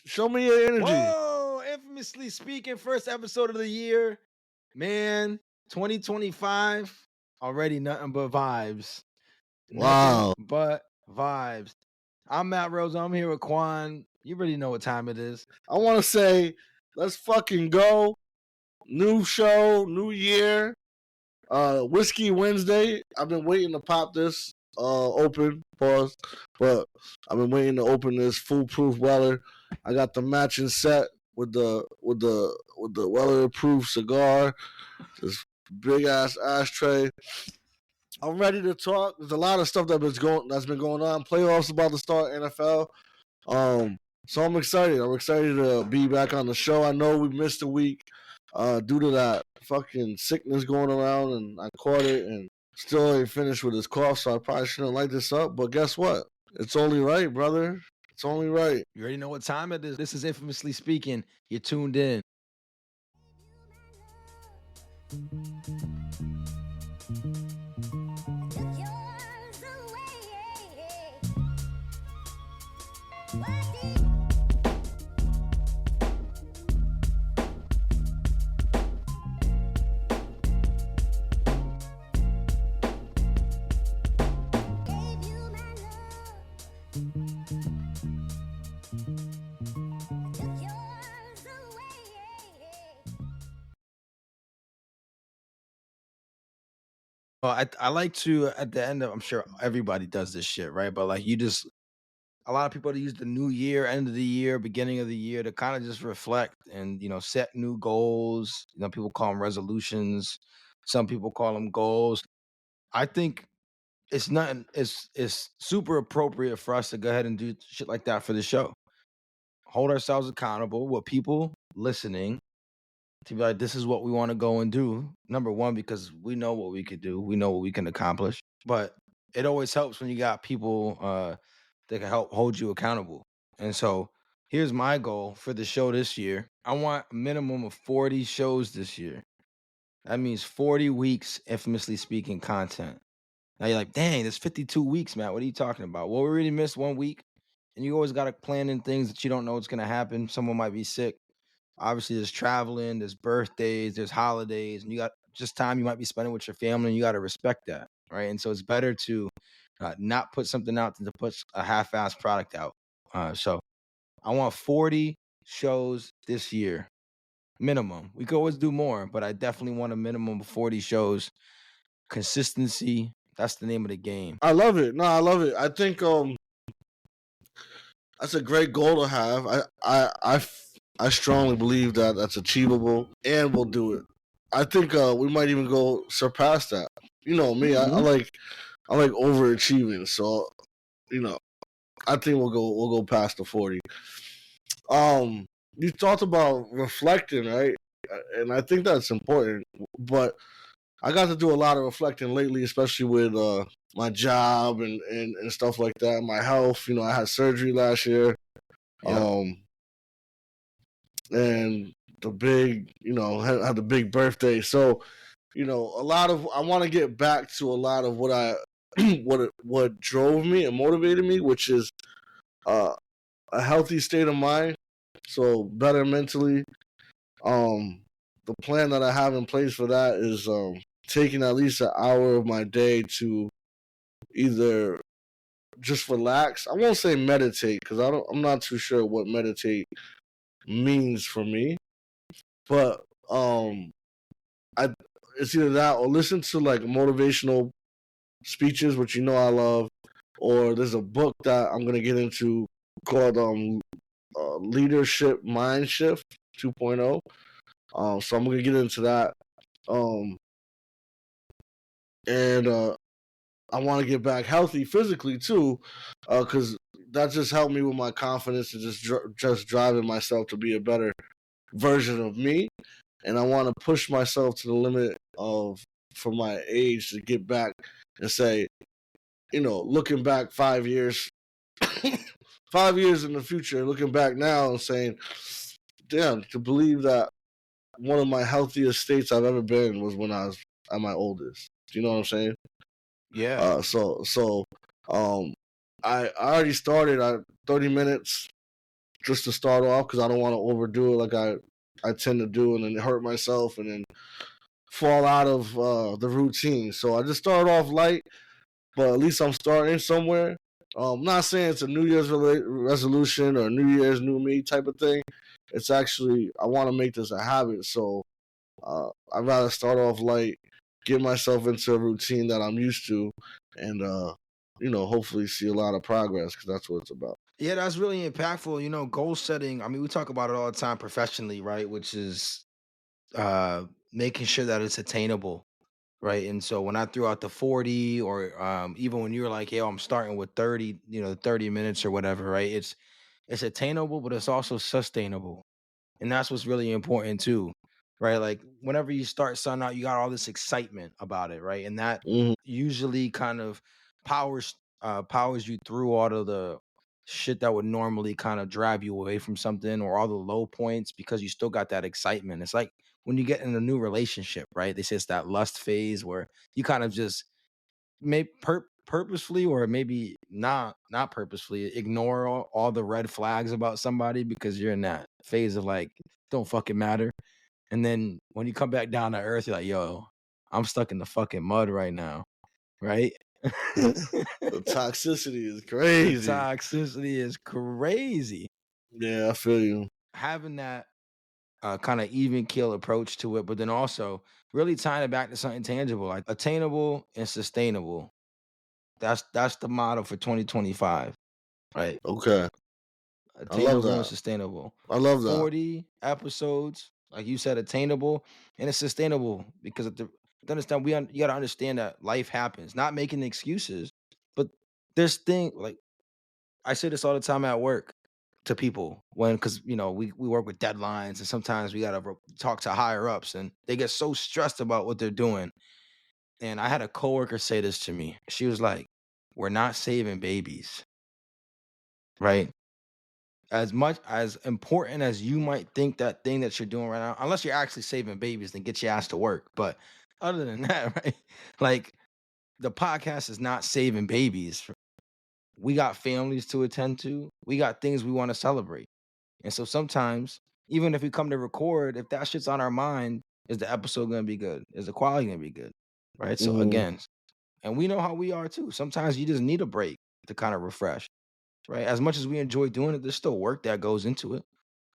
Show me your energy. Whoa, infamously speaking, first episode of the year. Man, 2025, already nothing but vibes. Nothing Wow. but vibes. I'm Matt Rose. I'm here with Quan. You already know what time it is. I want to say, let's fucking go. New show, new year. Whiskey Wednesday. I've been waiting to pop this open, pause, but I've been waiting to open this foolproof Weller. I got the matching set with the Weller approved cigar. This big ass ashtray. I'm ready to talk. There's a lot of stuff that's been going on. Playoffs about to start, NFL. So I'm excited. I'm excited to be back on the show. I know we missed a week due to that fucking sickness going around, and I caught it and still ain't finished with this cough, so I probably shouldn't light this up. But guess what? It's only right, brother. It's only right. You already know what time it is. This is infamously speaking. You're tuned in. Well, I like to at the end of, I'm sure everybody does this shit, right? But like a lot of people use the new year, end of the year, beginning of the year to kind of just reflect and set new goals. People call them resolutions. Some people call them goals. I think it's nothing. It's super appropriate for us to go ahead and do shit like that for the show. Hold ourselves accountable with people listening to be like, this is what we want to go and do. Number one, because we know what we could do. We know what we can accomplish. But it always helps when you got people that can help hold you accountable. And so here's my goal for the show this year. I want a minimum of 40 shows this year. That means 40 weeks, infamously speaking, content. Now you're like, dang, there's 52 weeks, Matt. What are you talking about? Well, we already missed 1 week. And you always got to plan in things that you don't know what's going to happen. Someone might be sick. Obviously, there's traveling, there's birthdays, there's holidays, and you got just time you might be spending with your family, and you got to respect that, right? And so it's better to not put something out than to put a half-assed product out. So I want 40 shows this year, minimum. We could always do more, but I definitely want a minimum of 40 shows. Consistency, that's the name of the game. I love it. No, I love it. I think that's a great goal to have. I strongly believe that that's achievable, and we'll do it. I think we might even go surpass that. You know me, I like overachieving, so I think we'll go past the 40. You talked about reflecting, right? And I think that's important. But I got to do a lot of reflecting lately, especially with my job and stuff like that. My health, I had surgery last year. Yeah. And the big, had the big birthday. So, I want to get back to a lot of what drove me and motivated me, which is a healthy state of mind. So better mentally. The plan that I have in place for that is taking at least an hour of my day to either just relax. I won't say meditate because I'm not too sure what meditate means for me, but it's either that or listen to like motivational speeches, which I love, or there's a book that I'm gonna get into called Leadership Mind Shift 2.0. So I'm gonna get into that, and I want to get back healthy physically too, because that just helped me with my confidence and just driving myself to be a better version of me. And I want to push myself to the limit for my age to get back and say, looking back 5 years, 5 years in the future, looking back now and saying, damn, to believe that one of my healthiest states I've ever been was when I was at my oldest. Do you know what I'm saying? Yeah. I already started at 30 minutes just to start off because I don't want to overdo it like I tend to do and then hurt myself and then fall out of the routine. So I just started off light, but at least I'm starting somewhere. I'm not saying it's a New Year's resolution or New Year's new me type of thing. It's actually I want to make this a habit, so I'd rather start off light, get myself into a routine that I'm used to, and hopefully see a lot of progress because that's what it's about. Yeah, that's really impactful. Goal setting. I mean, we talk about it all the time professionally, right? Which is making sure that it's attainable, right? And so when I threw out the 40 or even when you were like, yo, I'm starting with 30, 30 minutes or whatever, right? It's attainable, but it's also sustainable. And that's what's really important too, right? Like whenever you start something out, you got all this excitement about it, right? And that Mm-hmm. usually kind of powers you through all of the shit that would normally kind of drive you away from something or all the low points because you still got that excitement. It's like when you get in a new relationship, right? They say it's that lust phase where you kind of just may purposefully or maybe not purposefully ignore all the red flags about somebody because you're in that phase of like don't fucking matter. And then when you come back down to earth, you're like, yo, I'm stuck in the fucking mud right now, right? The toxicity is The crazy. toxicity is crazy. Yeah, I feel you. Having that kind of even keel approach to it, but then also really tying it back to something tangible, like attainable and sustainable. That's the motto for 2025, right? Okay, I love Attainable and that. sustainable. I love that. 40 episodes, like you said, attainable and it's sustainable because to understand you got to understand that life happens. Not making excuses, but there's thing like I say this all the time at work to people when because we work with deadlines and sometimes we gotta talk to higher ups and they get so stressed about what they're doing. And I had a coworker say this to me. She was like, "We're not saving babies, right? As much as important as you might think that thing that you're doing right now, unless you're actually saving babies, then get your ass to work. But other than that, right? Like the podcast is not saving babies. We got families to attend to. We got things we want to celebrate. And so sometimes, even if we come to record, if that shit's on our mind, is the episode gonna be good? Is the quality gonna be good? Right. So Mm-hmm. again, and we know how we are too. Sometimes you just need a break to kind of refresh. Right. As much as we enjoy doing it, there's still work that goes into it.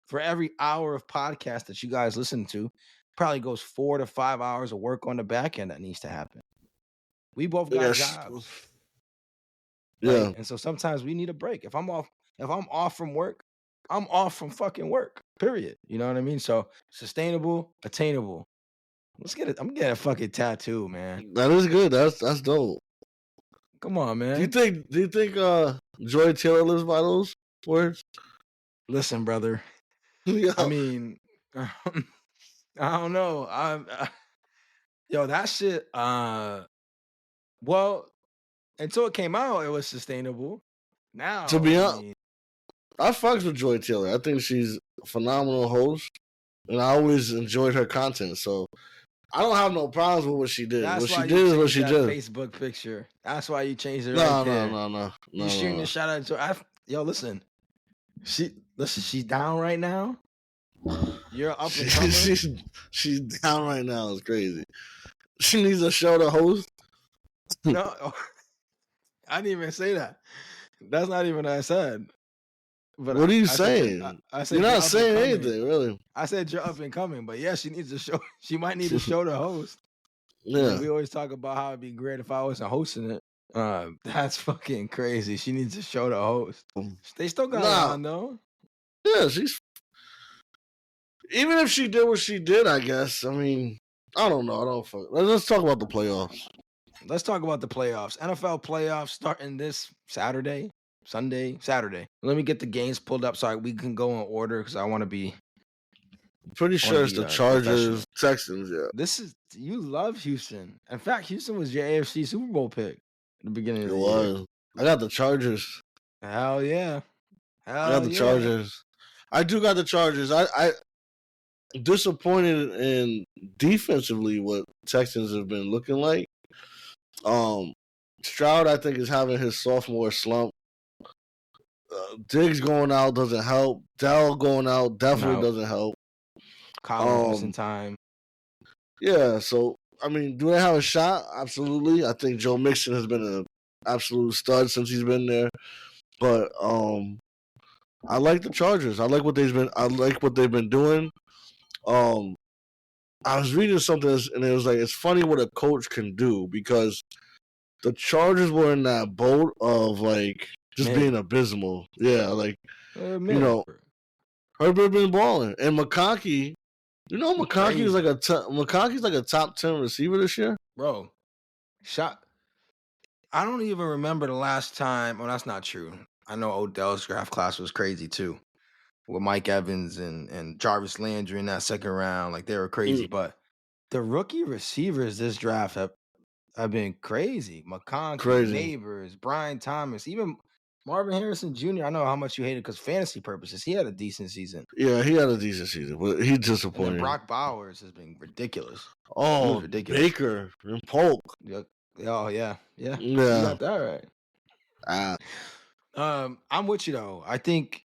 For every hour of podcast that you guys listen to, probably goes 4 to 5 hours of work on the back end that needs to happen. We both got Yes. jobs, right? Yeah. And so sometimes we need a break. If I'm off from work, I'm off from fucking work. Period. You know what I mean? So sustainable, attainable. Let's get it. I'm getting a fucking tattoo, man. That is good. That's dope. Come on, Do you man. think? Do you think? Joy Taylor lives by those words? Listen, brother. I Yeah. mean, I don't know. Yo, that shit. Well, until it came out, it was sustainable. To Now, be I honest, mean, I fucks with Joy Taylor. I think she's a phenomenal host, and I always enjoyed her content. So I don't have no problems with what she did. What that's she why you did is what changed she that did. Facebook picture. That's why you changed it right No, no, there. no, no, You no, shooting no, a no. shout out to her. Yo, listen. She's down right now. You're up and comer. She's down right now. It's crazy. She needs a show to host. No, I didn't even say that. That's not even what I said. But What are you I said saying? I You're said you're not up and saying coming. anything, really. I said you're up and coming. But yeah, she needs a show. She might need a show to host. Yeah. We always talk about how it'd be great if I wasn't hosting it. That's fucking crazy. She needs a show to host. They still got her Nah. on though. Yeah, she's. Even if she did what she did, I guess. I mean, I don't know. I don't fuck. Let's talk about the playoffs. Let's talk about the playoffs. NFL playoffs starting this Saturday, Sunday, Saturday. Let me get the games pulled up so we can go in order because I want to be Pretty sure it's the professional. Chargers, Texans. Yeah, You love Houston. In fact, Houston was your AFC Super Bowl pick at the beginning of it the year. was. I got the Chargers. Hell yeah. I got Hell the yeah. Chargers. I do got the Chargers. I disappointed in defensively what Texans have been looking like. Stroud, I think, is having his sophomore slump. Diggs going out doesn't help. Dell going out definitely doesn't help. Collins missing time. Yeah, so I mean, do they have a shot? Absolutely. I think Joe Mixon has been an absolute stud since he's been there. But I like the Chargers. I like what they've been doing. I was reading something and it was like it's funny what a coach can do because the Chargers were in that boat of like just being abysmal. Yeah, like you know, Herbert been balling and McConkey. You know, McConkey's like a top 10 receiver this year, bro. I don't even remember the last time. Well, that's not true. I know Odell's draft class was crazy too, with Mike Evans and Jarvis Landry in that second round. Like they were crazy, but the rookie receivers this draft have been crazy. McConkey, Neighbors, Brian Thomas, even Marvin Harrison Jr. I know how much you hate it because fantasy purposes, he had a decent season. Yeah, he had a decent season, but he's disappointing. And then Brock Bowers has been ridiculous. Oh, ridiculous. Baker and Polk. Oh yeah. You got that right. I'm with you though. I think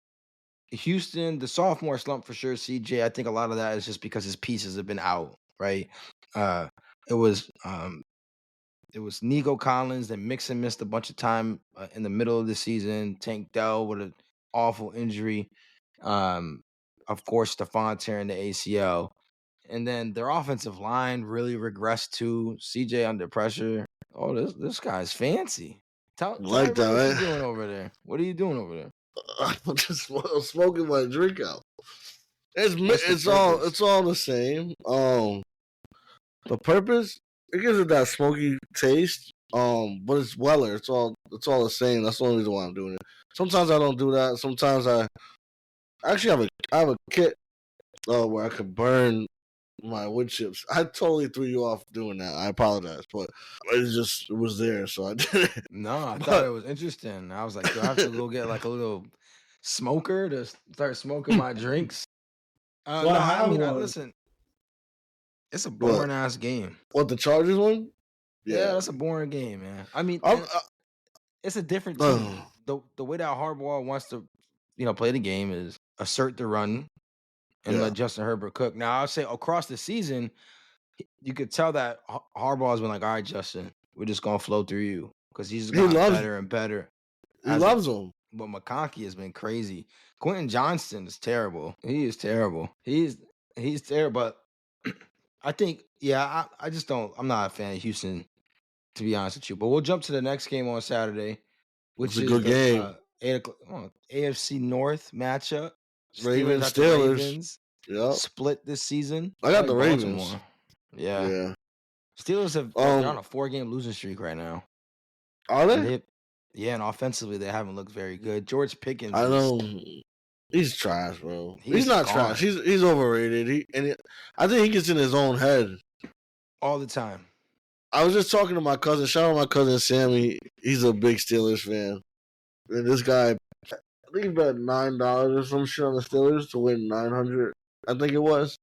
Houston, the sophomore slump for sure. CJ, I think a lot of that is just because his pieces have been out, right? It was Nico Collins, then Mixon missed a bunch of time in the middle of the season. Tank Dell with an awful injury. Of course, Stephon tearing the ACL. And then their offensive line really regressed too. CJ under pressure. Oh, this guy's fancy. Tell like that, what you doing over there. What are you doing over there? I'm just smoking my drink out. It's all the same. The purpose, it gives it that smoky taste. But it's Weller. It's all the same. That's the only reason why I'm doing it. Sometimes I don't do that. Sometimes I actually have a kit where I can burn my wood chips. I totally threw you off doing that. I apologize, but it was there, so I did it. No, I thought it was interesting. I was like, do I have to go get like a little smoker to start smoking my drinks? Listen, it's a boring ass game. What, the Chargers one? Yeah, that's a boring game, man. I mean, it's a different team. The way that Harbaugh wants to, play the game is assert the run and let Justin Herbert cook. Now, I'll say across the season, you could tell that Harbaugh's been like, all right, Justin, we're just gonna flow through you because he's gotten better and better. He loves him. But McConkey has been crazy. Quentin Johnston is terrible. He is terrible. He's terrible. But I think, I just don't. I'm not a fan of Houston, to be honest with you. But we'll jump to the next game on Saturday, which is a good game. 8 o'clock AFC North matchup. Steelers. Yep. Split this season. I got the Ravens. Baltimore. Yeah. Steelers they're on a 4-game losing streak right now. Are they? And offensively they haven't looked very good. George Pickens. I know. He's trash, bro. He's not trash. He's overrated. I think he gets in his own head all the time. I was just talking to my cousin. Shout out my cousin Sammy. He's a big Steelers fan. And this guy, I think he bet $9 or some shit on the Steelers to win 900. I think it was.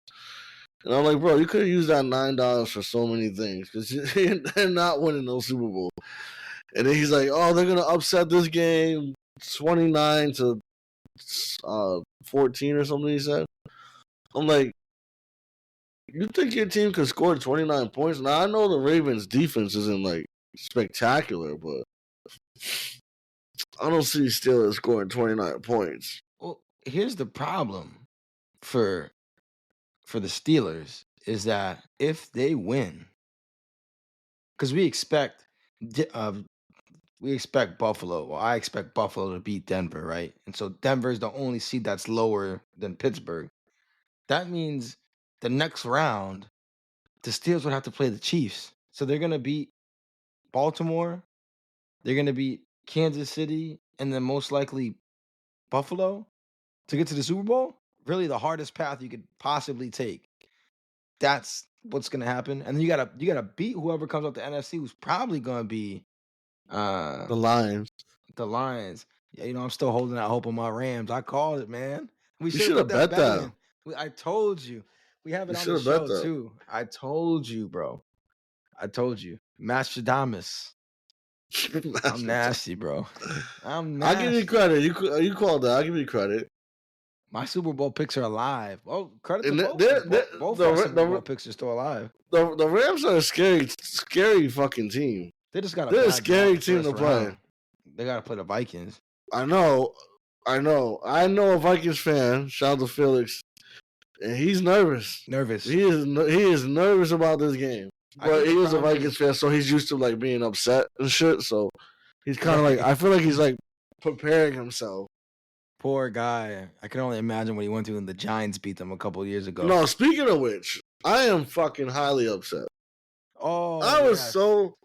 And I'm like, bro, you could have used that $9 for so many things because they're not winning no Super Bowl. And then he's like, oh, they're gonna upset this game 29 to 14 or something. He said. I'm like, you think your team could score 29 points? Now I know the Ravens' defense isn't like spectacular, but I don't see Steelers scoring 29 points. Well, here's the problem for the Steelers is that if they win, because we expect Buffalo. Well, I expect Buffalo to beat Denver, right? And so Denver is the only seed that's lower than Pittsburgh. That means the next round, the Steelers would have to play the Chiefs. So they're gonna beat Baltimore, they're gonna beat Kansas City, and then most likely Buffalo to get to the Super Bowl. Really, the hardest path you could possibly take. That's what's gonna happen, and then you gotta beat whoever comes out the NFC, who's probably gonna be the Lions. The Lions. Yeah, I'm still holding out hope on my Rams. I called it, man. We should have bet that. I told you. We have it on the show too. I told you, bro. I told you. Mastradamus. I'm nasty, bro. I'm I'll give you nasty. credit. You called that. I'll give you credit. My Super Bowl picks are alive. Oh, credit to And both. Both our Super Bowl picks are still alive. the Rams are a scary fucking team. They just got a They're a bad draw in scary the team first to play. round. They got to play the Vikings. I know a Vikings fan. Shout out to Felix, and he's nervous. He is nervous about this game. But he is a Vikings fan, so he's used to like being upset and shit. So he's kind of like, I feel like he's like preparing himself. Poor guy. I can only imagine what he went through when the Giants beat them a couple of years ago. No, speaking of which, I am fucking highly upset. Oh, I was so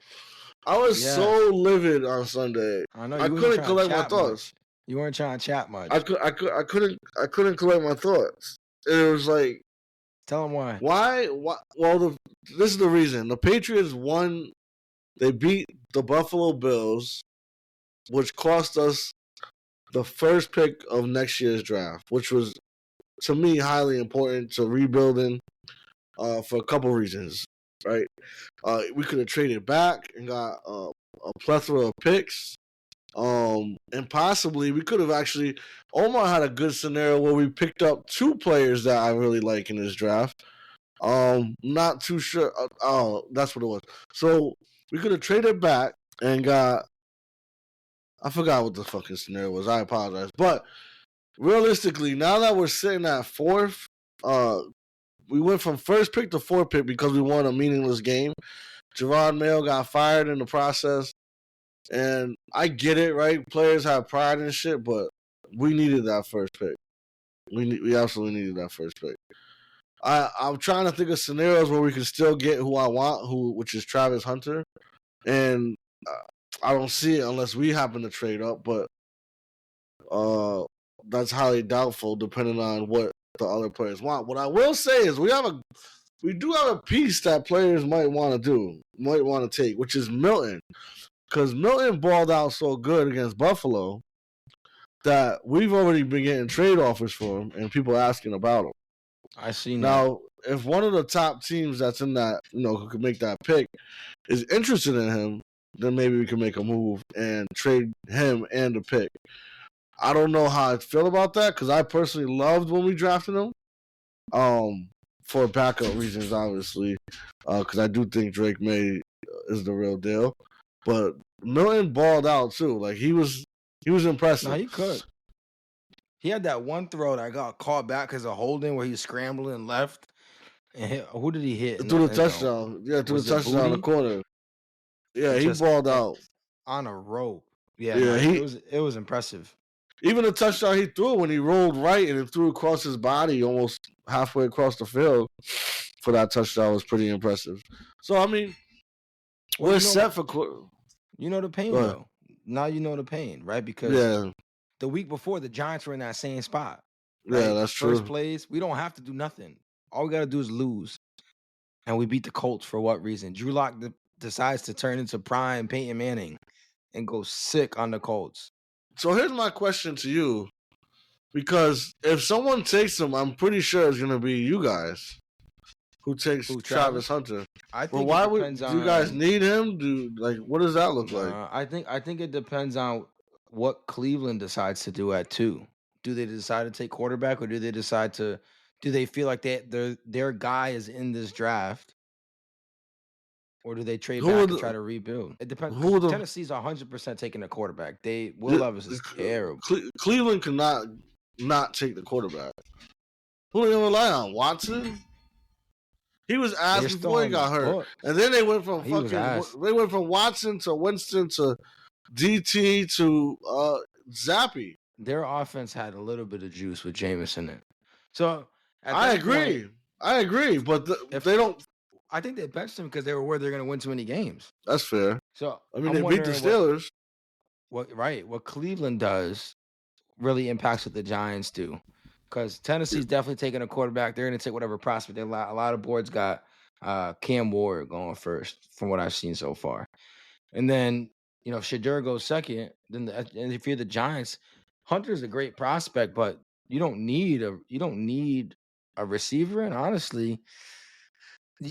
livid on Sunday. I know I couldn't collect my thoughts. You weren't trying to chat much. I couldn't collect my thoughts. And it was like, tell them why. Why? Well, this is the reason. The Patriots won. They beat the Buffalo Bills, which cost us the first pick of next year's draft, which was, to me, highly important to rebuilding for a couple reasons, right? We could have traded back and got a plethora of picks. And possibly we could have actually, Omar had a good scenario where we picked up 2 players that I really like in this draft. Not too sure. Oh, that's what it was. So we could have traded back and got, I forgot what the fucking scenario was. I apologize. But realistically, now that we're sitting at 4th, we went from first pick to 4th pick because we won a meaningless game. Gerard Mayo got fired in the process. And I get it, right? Players have pride and shit, but we needed that first pick. We absolutely needed that first pick. I'm trying to think of scenarios where we can still get who I want, which is Travis Hunter. And I don't see it unless we happen to trade up, but that's highly doubtful depending on what the other players want. What I will say is we do have a piece that players might want to take, which is Milton. Because Milton balled out so good against Buffalo that we've already been getting trade offers for him and people asking about him. I see now. If one of the top teams that's in that, who could make that pick is interested in him, then maybe we can make a move and trade him and the pick. I don't know how I feel about that because I personally loved when we drafted him. For backup reasons, obviously, because I do think Drake May is the real deal. But Milton balled out too. Like he was impressive. No, he could. He had that one throw that got caught back because of holding where he was scrambling left. And who did he hit? Through the touchdown. Yeah, through the touchdown in the corner. Yeah, he balled out. On a rope. Yeah, it was impressive. Even the touchdown he threw when he rolled right and it threw across his body almost halfway across the field for that touchdown was pretty impressive. So, I mean, we're set for... You know the pain, though. Now you know the pain, right? Because the week before, the Giants were in that same spot. Right? Yeah, that's true. First place, we don't have to do nothing. All we got to do is lose. And we beat the Colts for what reason? Drew Lock decides to turn into prime Peyton Manning and go sick on the Colts. So here's my question to you. Because if someone takes him, I'm pretty sure it's going to be you guys who takes Travis Hunter. I think why would you guys need him? What does that look like? I think it depends on what Cleveland decides to do at 2. Do they decide to take quarterback, or do they decide to? Do they feel like their guy is in this draft, or do they trade back and try to rebuild? It depends. Tennessee's 100% taking a quarterback. Will Levis is terrible. Cleveland cannot not take the quarterback. Who do they rely on? Watson. He was asked before he got hurt, and then they went from Watson to Winston to DT to Zappy. Their offense had a little bit of juice with Jameis in it. So I agree, but they don't. I think they benched him because they were worried they're going to win too many games. That's fair. So I mean, they beat the Steelers. What Cleveland does really impacts what the Giants do. Because Tennessee's definitely taking a quarterback. They're going to take whatever prospect. A lot of boards got Cam Ward going first, from what I've seen so far. And then, if Shadur goes second, and if you're the Giants, Hunter's a great prospect, but you don't need a receiver. And honestly,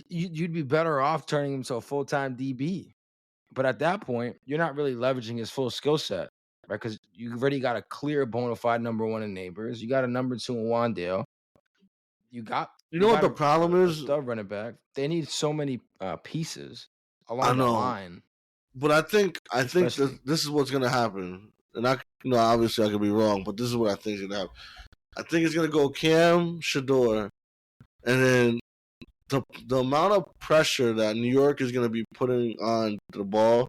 you'd be better off turning him to a full-time DB. But at that point, you're not really leveraging his full skill set, right? Because you already got a clear bona fide number one in Neighbors. You got a number two in Wandale. You got You you know what got the problem a is? stud running back. They need so many pieces I along the know, line, but I think especially. this is what's gonna happen, and obviously I could be wrong, but this is what I think is gonna happen. I think it's gonna go Cam, Shador, and then the amount of pressure that New York is gonna be putting on the ball,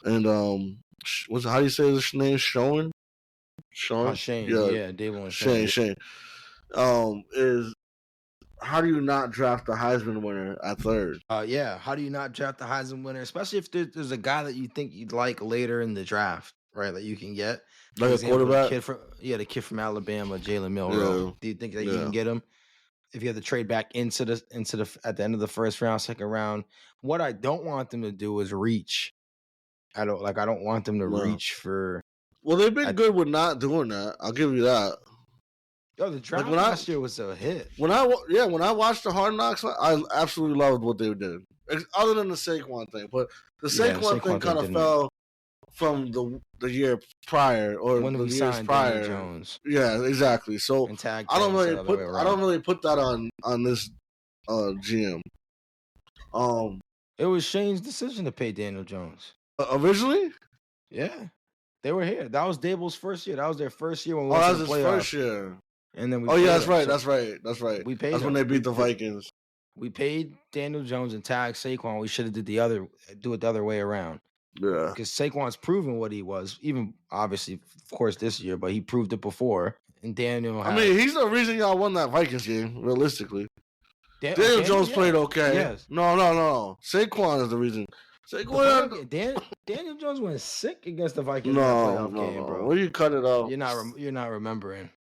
and what's how do you say this name? Sean, Shane, yeah, yeah, Dable and Shane, Shane. Shane. Is how do you not draft the Heisman winner at third? Yeah. How do you not draft the Heisman winner, especially if there's a guy that you think you'd like later in the draft, right? That you can get. For Like a example, quarterback? the kid from Alabama, Jalen Milroe. Yeah, Do you think that you can yeah. get him if you have to trade back into the at the end of the first round, second round? What I don't want them to do is reach. I don't want them to No. reach for. Well, they've been good with not doing that. I'll give you that. Yo, the draft last year was a hit. When I watched the Hard Knocks, I absolutely loved what they did. Other than the Saquon thing, but the Saquon thing kind of fell from the year prior or when the we years signed prior. Daniel Jones. Yeah, exactly. So and tag I don't really put that on this GM. It was Shane's decision to pay Daniel Jones. Originally? Yeah. They were here. That was Dable's first year. That was their first year when we went to to the the playoffs. First year. And then we that's right. That's right. We paid That's when they beat the Vikings. We paid Daniel Jones and tagged Saquon. We should have do it the other way around. Yeah. Because Saquon's proven what he was, even obviously, of course, this year, but he proved it before. And Daniel he's the reason y'all won that Vikings game, realistically. Daniel Jones played okay. Yes. No. Saquon is the reason. Daniel Jones went sick against the Vikings in that playoff game, bro. Where you cut it off? You're not remembering.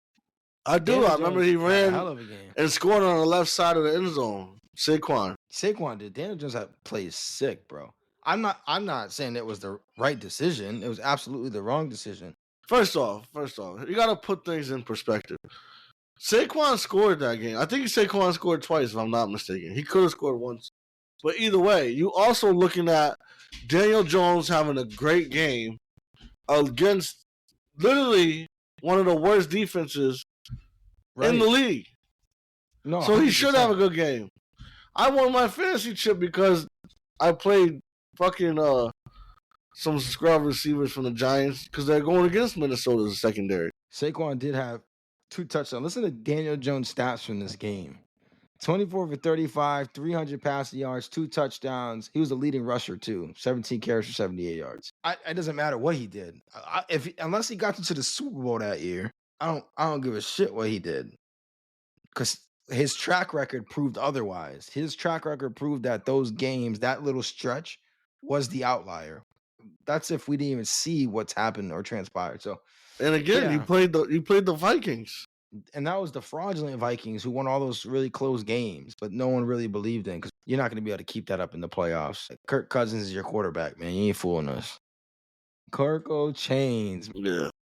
I do. I remember he ran and scored on the left side of the end zone. Saquon did. Daniel Jones played sick, bro. I'm not saying it was the right decision. It was absolutely the wrong decision. First off, you got to put things in perspective. Saquon scored that game. I think Saquon scored twice, if I'm not mistaken. He could have scored once. But either way, you also looking at Daniel Jones having a great game against literally one of the worst defenses in the league. No, so 100%. He should have a good game. I won my fantasy chip because I played fucking some scrub receivers from the Giants because they're going against Minnesota's secondary. Saquon did have 2 touchdowns. Listen to Daniel Jones' stats from this game. 24 for 35, 300 passing yards, 2 touchdowns. He was the leading rusher, too. 17 carries for 78 yards. It doesn't matter what he did. Unless he got into the Super Bowl that year, I don't give a shit what he did. Because his track record proved otherwise. His track record proved that those games, that little stretch, was the outlier. That's if we didn't even see what's happened or transpired. So, and again, you played the Vikings. And that was the fraudulent Vikings who won all those really close games, but no one really believed in because you're not going to be able to keep that up in the playoffs. Kirk Cousins is your quarterback, man. You ain't fooling us. Kirko Chains.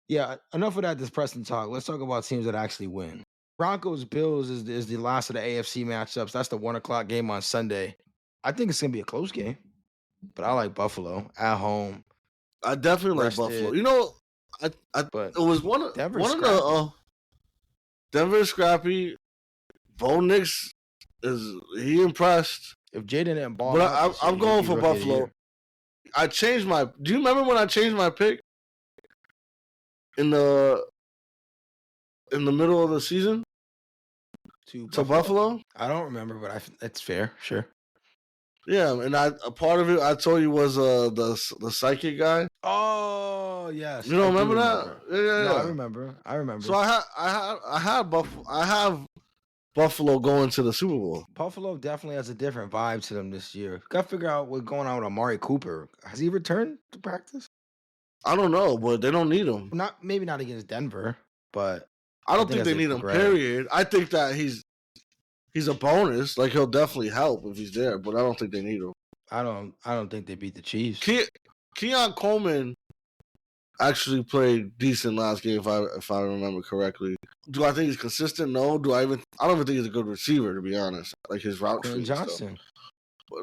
Yeah, enough of that depressing talk. Let's talk about teams that actually win. Broncos Bills is the last of the AFC matchups. That's the 1:00 game on Sunday. I think it's going to be a close game, but I like Buffalo at home. I definitely like Buffalo. You know, it was one of the Denver scrappy. Bo Nix he impressed. If Jaden didn't ball, but I'm going for Buffalo. I changed my. Do you remember when I changed my pick in the middle of the season to Buffalo? I don't remember, but it's fair. Sure. Yeah, and a part of it I told you was the psychic guy. Oh yes, you don't remember that? Yeah. No, I remember. So I have Buffalo going to the Super Bowl. Buffalo definitely has a different vibe to them this year. Got to figure out what's going on with Amari Cooper. Has he returned to practice? I don't know, but they don't need him. Maybe not against Denver, but I don't think they need him. Period. I think that he's a bonus. Like he'll definitely help if he's there, but I don't think they need him. I don't think they beat the Chiefs. Keon Coleman actually played decent last game if I remember correctly. Do I think he's consistent? No. I don't even think he's a good receiver, to be honest. Like his route. Quentin Johnson. But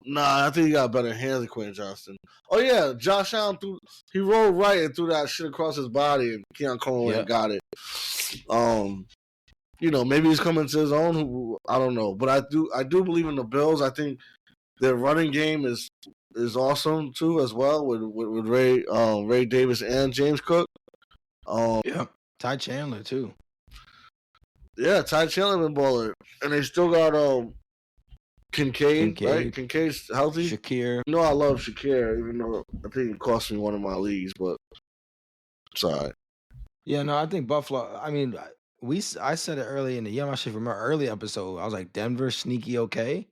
nah, I think he got better hands than Quentin Johnston. Oh yeah, Josh Allen he rolled right and threw that shit across his body, and Keon Coleman went and got it. Maybe he's coming to his own. I don't know, but I do believe in the Bills. I think their running game is awesome too, as well with Ray Davis and James Cook. Ty Chandler too. Yeah, Ty Chandler been baller, and they still got Kincaid, right? Kincaid's healthy. Shakir. You know I love Shakir, even though I think it cost me one of my leagues, but it's all right. Yeah, no, I think Buffalo. I mean, I said it early in the year. I'm not sure from our early episode. I was like, Denver sneaky okay.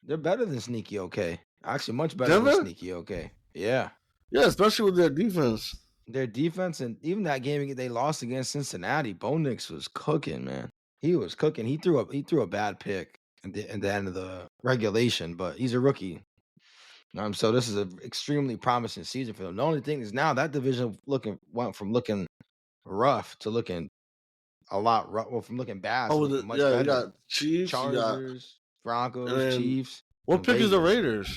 They're better than sneaky okay. Actually, much better than sneaky okay. Yeah. Yeah, especially with their defense. Their defense, and even that game they lost against Cincinnati, Bo Nix was cooking, man. He was cooking. He threw a bad pick at the end of the regulation, but he's a rookie. So this is an extremely promising season for them. The only thing is now that division went from looking rough to looking a lot rough. Well, from looking bad to looking much better. You got Chiefs, Chargers, Broncos, Chiefs. What pick is the Raiders?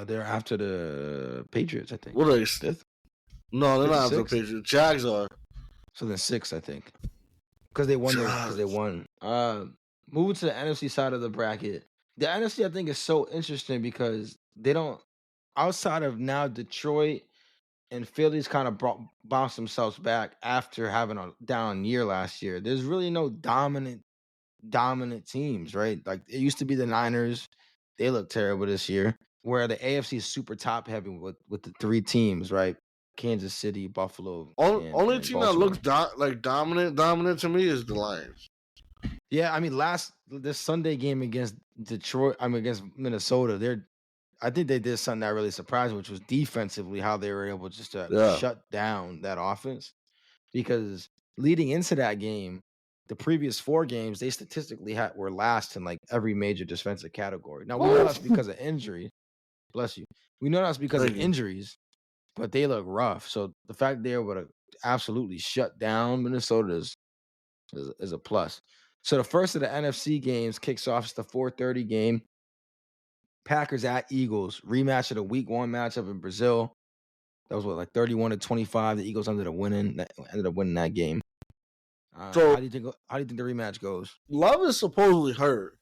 They're after the Patriots, I think. What are they? Fifth? No, they're not after the Patriots. Jags are. So then 6, I think. Because they won. Moving to the NFC side of the bracket. The NFC, I think, is so interesting because they don't, outside of now Detroit and Philly's kind of bounced themselves back after having a down year last year. There's really no dominant teams, right? Like it used to be the Niners. They look terrible this year. Where the AFC is super top heavy with the 3 teams, right? Kansas City, Buffalo. Only team that looks dominant to me is the Lions. Yeah, I mean, this Sunday game against against Minnesota, I think they did something that really surprised me, which was defensively how they were able just to shut down that offense. Because leading into that game, the previous 4 games, they statistically were last in like every major defensive category. Now we know that's because of injury. Bless you. We know that's because of injuries, but they look rough. So the fact they were able to absolutely shut down Minnesota is a plus. So the first of the NFC games kicks off. It's the 4:30 game. Packers at Eagles, rematch of the Week 1 matchup in Brazil. That was like 31-25. The Eagles ended up winning that game. So how do you think the rematch goes? Love is supposedly hurt.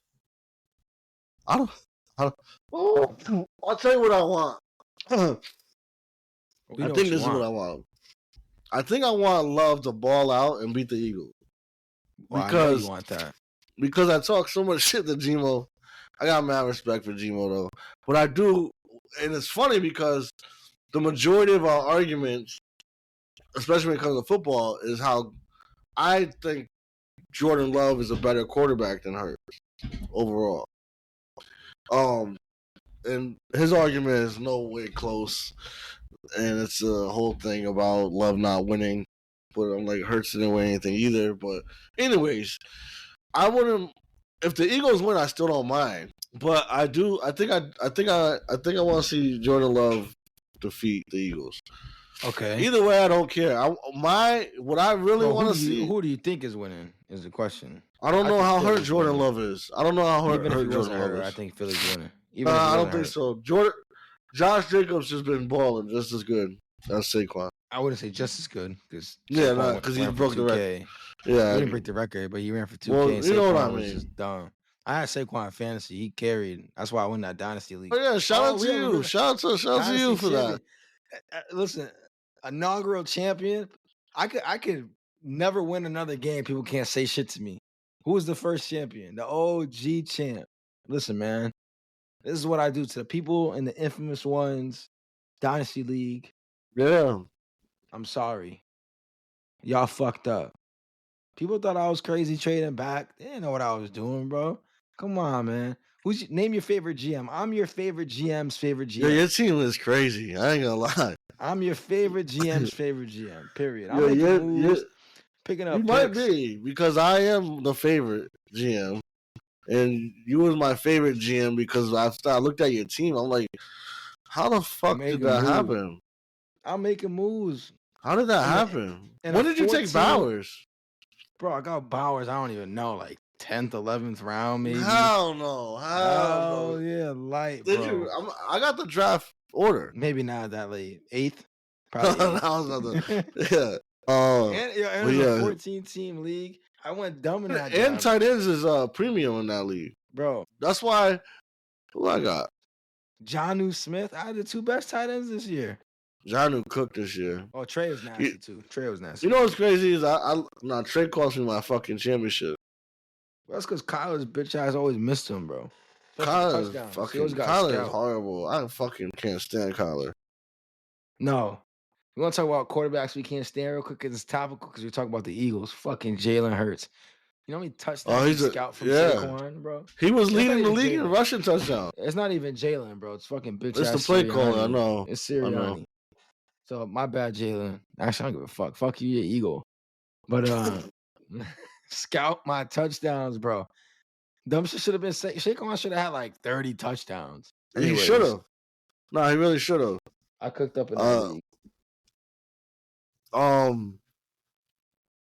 I'll tell you what I want. I think this is what I want. I think I want Love to ball out and beat the Eagles. Well, because I know you want that. Because I talk so much shit to Gmo. I got mad respect for Gmo though. But I do, and it's funny because the majority of our arguments, especially when it comes to football, is how I think Jordan Love is a better quarterback than Hurts overall. And his argument is no way close. And it's a whole thing about Love not winning. But I'm like, Hurts didn't win anything either. But anyways, I wouldn't. If the Eagles win, I still don't mind. But I do. I think I want to see Jordan Love defeat the Eagles. Okay. Either way, I don't care. What I really want to see. Who do you think is winning? Is the question. I don't know how hurt Jordan Love is. I don't know how hurt Jordan Love is. I think Philly's winning. I don't think so. Josh Jacobs has been balling just as good as Saquon. I wouldn't say just as good because he broke the record. Yeah, he didn't break the record, but he ran for 2K. Well, and you know what I mean. Was just dumb. I had Saquon in fantasy. He carried. That's why I won that dynasty league. Oh yeah, shout out to you. Shout out to you for that. Listen, inaugural champion. I could never win another game. People can't say shit to me. Who was the first champion? The OG champ. Listen, man. This is what I do to the people in the infamous ones, Dynasty League. Yeah. I'm sorry. Y'all fucked up. People thought I was crazy trading back. They didn't know what I was doing, bro. Come on, man. Name your favorite GM. I'm your favorite GM's favorite GM. Yeah, your team is crazy. I ain't gonna lie. I'm your favorite GM's favorite GM. Period. I'm making moves, picking up. You might be because I am the favorite GM, and you was my favorite GM because I looked at your team. I'm like, how the fuck did that happen? I'm making moves. How did that happen? When did you take Bowers? Bro, I got Bowers. I don't even know, like 10th, 11th round, maybe. Hell no. Oh yeah, light, Did bro. you? I got the draft order. Maybe not that late. 8th, probably 8th. That was another. Yeah. And it was a 14-team league. I went dumb in that draft. And tight ends is premium in that league, bro. That's why. Who I got? Jonnu Smith. I had the 2 best tight ends this year. Jonnu cooked this year. Oh, Trey was nasty too. Trey was nasty. You know what's crazy is Trey cost me my fucking championship. That's because Kyler's bitch ass always missed him, bro. Kyler is horrible. I fucking can't stand Kyler. No. We want to talk about quarterbacks we can't stand real quick because it's topical because we're talking about the Eagles. Fucking Jalen Hurts. You know how many touchdowns he's scout from Saquon, bro? He was leading the league in rushing touchdowns. It's not even Jalen, bro. It's fucking bitch ass. It's the play caller, I know. It's Sirianni. So my bad, Jalen. Actually, I don't give a fuck. Fuck you, you Eagle. But scout my touchdowns, bro. Dumb shit should have been Saquon should have had like 30 touchdowns. Anyways. He should have. No, he really should have. I cooked up in that league.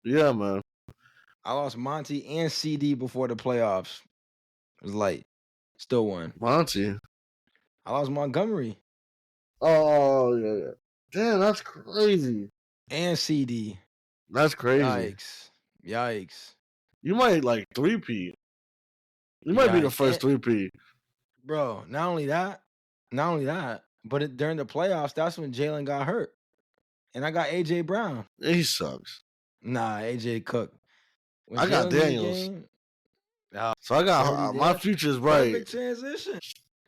Yeah, man. I lost Monty and CD before the playoffs. It was light. Still won. Monty. I lost Montgomery. Oh, yeah. Damn, that's crazy. And CD. That's crazy. Yikes. You might like 3P. You might be the first 3P. Bro, not only that, but during the playoffs, that's when Jalen got hurt. And I got AJ Brown. He sucks. Nah, AJ cooked. I got Daniels. So I got my future's bright. Perfect transition.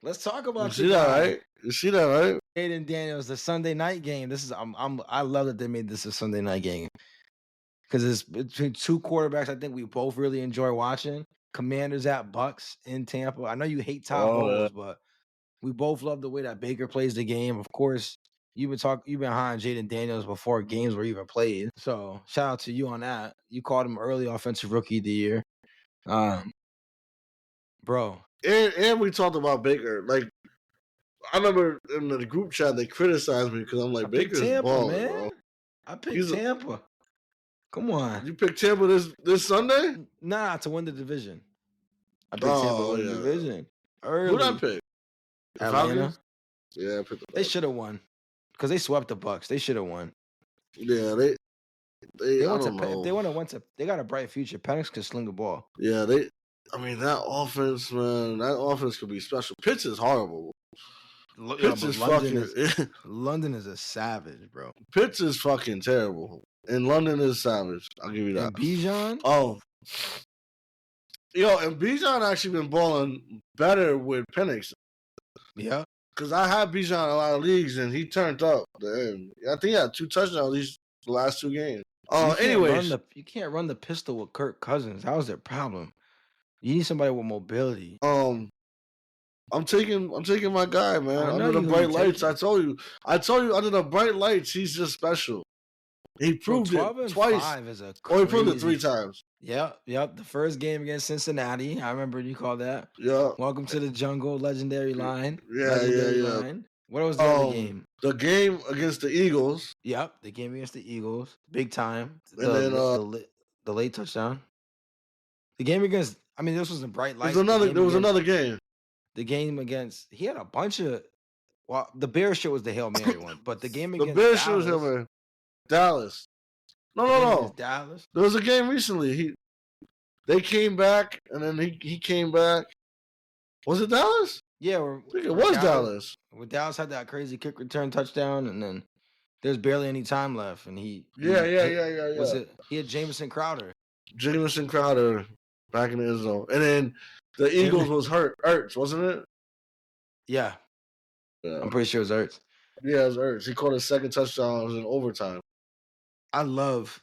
Let's talk about You see that, right? Aiden Daniels, the Sunday night game. This is I love that they made this a Sunday night game. Because it's between 2 quarterbacks I think we both really enjoy watching. Commanders at Bucks in Tampa. I know you hate Todd Bowles, but we both love the way that Baker plays the game. Of course, you've been high on Jaden Daniels before games were even played. So shout out to you on that. You called him early offensive rookie of the year. Bro. And we talked about Baker. Like, I remember in the group chat they criticized me because I'm like, Baker's balling, man. Bro. I picked Tampa. Come on. You picked Tampa this Sunday? Nah, to win the division. I picked Tampa to win the division. Early. Who did I pick? Atlanta. Yeah, I picked They should have won. Because they swept the Bucks. They should have won. Yeah, they they got a bright future. Penix could sling the ball. Yeah, that offense, man, that offense could be special. Pitts is horrible. Pitts is London is a savage, bro. Pitts is fucking terrible. And London is savage. I'll give you that. And Bijan? Oh. And Bijan actually been balling better with Penix. Yeah. Because I had Bijan in a lot of leagues, and he turned up. I think he had 2 touchdowns these last 2 games. Anyways. You can't run the pistol with Kirk Cousins. That was their problem. You need somebody with mobility. I'm taking my guy, man. Under the bright lights. I told you under the bright lights, he's just special. He proved it twice. He proved it 3 times. Yep. The first game against Cincinnati. I remember you called that. Yeah. Welcome to the jungle, legendary line. Yeah. Line. What was the other game? The game against the Eagles. Yep, the game against the Eagles. Big time. And then the late touchdown. The game against this was a bright light. There was another game. The game against he had a bunch of the Bears shit was the Hail Mary one, but the game against the Bears shit was Hail Mary. Dallas. No. Dallas. There was a game recently. They came back, and then he came back. Was it Dallas? Yeah, I think it was Dallas. Where Dallas had that crazy kick return touchdown, and then there's barely any time left, and Yeah. He had Jamison Crowder. Jamison Crowder back in the end zone, and then the Eagles was Ertz, wasn't it? Yeah. I'm pretty sure it was Ertz. Yeah, it was Ertz. He caught his second touchdown. It was in overtime. I love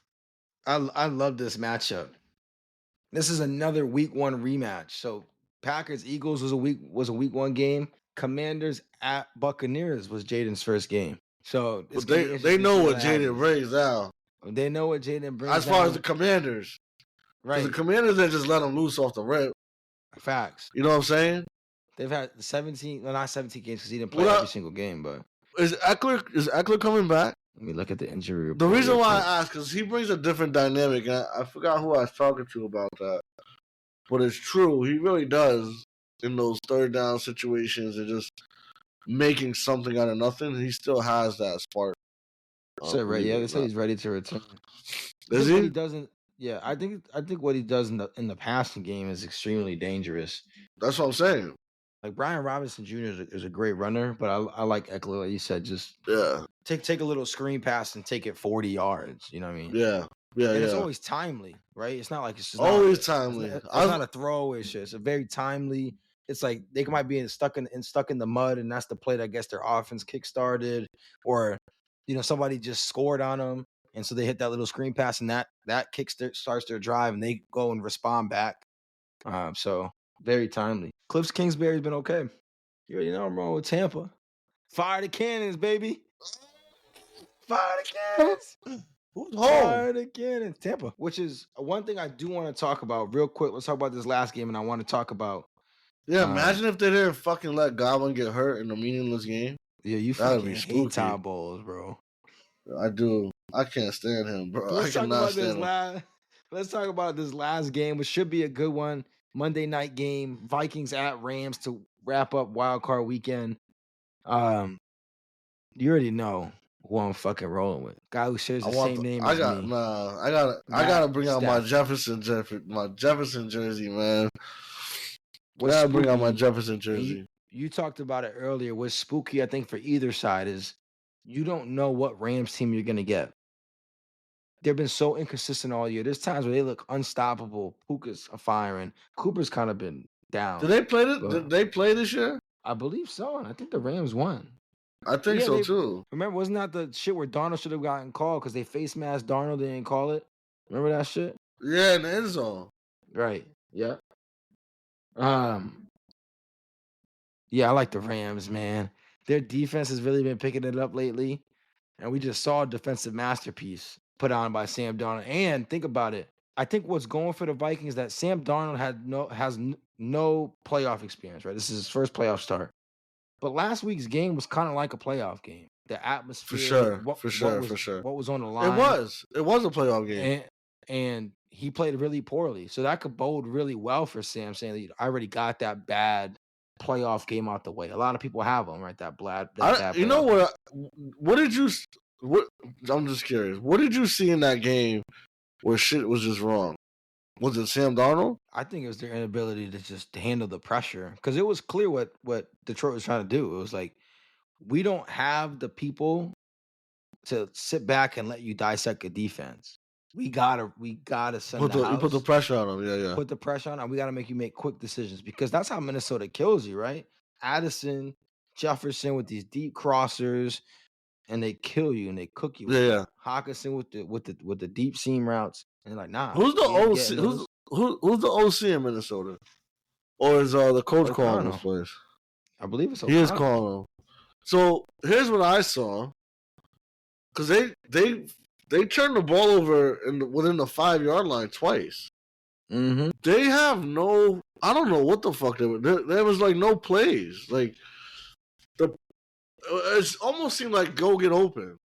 this matchup. This is another week 1 rematch. So Packers Eagles was a week 1 game. Commanders at Buccaneers was Jaden's first game. So they know what Jaden brings out. They know what Jaden brings as far as the Commanders. Right. The Commanders, they just let them loose off the rip. Facts. You know what I'm saying? They've had 17, well, not 17 games because he didn't play every single game, but. Is Eckler coming back? Let me look at the injury report. The reason why I ask is he brings a different dynamic, and I forgot who I was talking to about that. but it's true. He really does in those third down situations and just making something out of nothing. He still has that spark. So right, Believe yeah, it they or said not. he's ready to return. I Is think what he he? doesn't. Yeah, I think what he does in the passing game is extremely dangerous. That's what I'm saying. Like Brian Robinson Jr. is a great runner, but I like Eckler, like you said, just Yeah, take a little screen pass and take it 40 yards. You know what I mean? yeah, yeah, And it's yeah. always timely, right? It's not like it's just not Always timely. it's not a throwaway shit. It's a very timely. It's like they might be stuck in the mud, and that's the play that gets their offense kickstarted, or somebody just scored on them, and so they hit that little screen pass, and that starts their drive, and they go and respond back. So very timely. Cliff Kingsbury's been okay. You already know I'm wrong with Tampa. Fire the cannons, baby. Fire the cannons. Who's home? Fire the cannons. Tampa, which is one thing I do want to talk about real quick. Let's talk about this last game, and I want to talk about. Yeah, imagine if they didn't fucking let Godwin get hurt in a meaningless game. Yeah, you That'd fucking be hate spooky. Todd Bowles, bro. I do. I can't stand him, bro. Let's I talk cannot about this stand him. Let's talk about this last game, which should be a good one. Monday night game, Vikings at Rams to wrap up Wild Card Weekend. You already know who I'm fucking rolling with. Guy who shares the same name as me. I gotta bring out my Jefferson jersey, man. What's I gotta bring out my spooky, Jefferson jersey. You talked about it earlier. What's spooky, I think, for either side is you don't know what Rams team you're gonna get. They've been so inconsistent all year. There's times where they look unstoppable. Puka's firing. Cooper's kind of been down. Did they play this? Did they play this year? I believe so, and I think the Rams won. I think so too. Remember, wasn't that the shit where Darnold should have gotten called because they face masked Darnold? They didn't call it. Remember that shit? Yeah, in the end zone. Right. Yeah. Yeah, I like the Rams, man. Their defense has really been picking it up lately, and we just saw a defensive masterpiece put on by Sam Darnold. And think about it. I think what's going for the Vikings is that Sam Darnold has no playoff experience. Right, this is his first playoff start. But last week's game was kind of like a playoff game. The atmosphere, for sure. What was on the line? It was a playoff game, and he played really poorly. So that could bode really well for Sam, saying that I already got that bad playoff game out the way. A lot of people have them, right? That bad. You know what? What did you? What? I'm just curious. What did you see in that game where shit was just wrong? Was it Sam Darnold? I think it was their inability to just handle the pressure, because it was clear what Detroit was trying to do. It was like, we don't have the people to sit back and let you dissect a defense. We gotta send You put the pressure on them. Yeah. Put the pressure on them. We gotta make you make quick decisions, because that's how Minnesota kills you, right? Addison, Jefferson with these deep crossers, and they kill you and they cook you. Yeah. Hawkinson with the deep seam routes, and they're like, nah. Who's the OC? Who's the OC in Minnesota? Or is the coach calling this place? I believe it's O'Connell. He is calling them. So here's what I saw. Because they turned the ball over within the 5-yard line twice. Mm-hmm. They have no. I don't know what the fuck they were. There was like no plays. Like it almost seemed like go get open.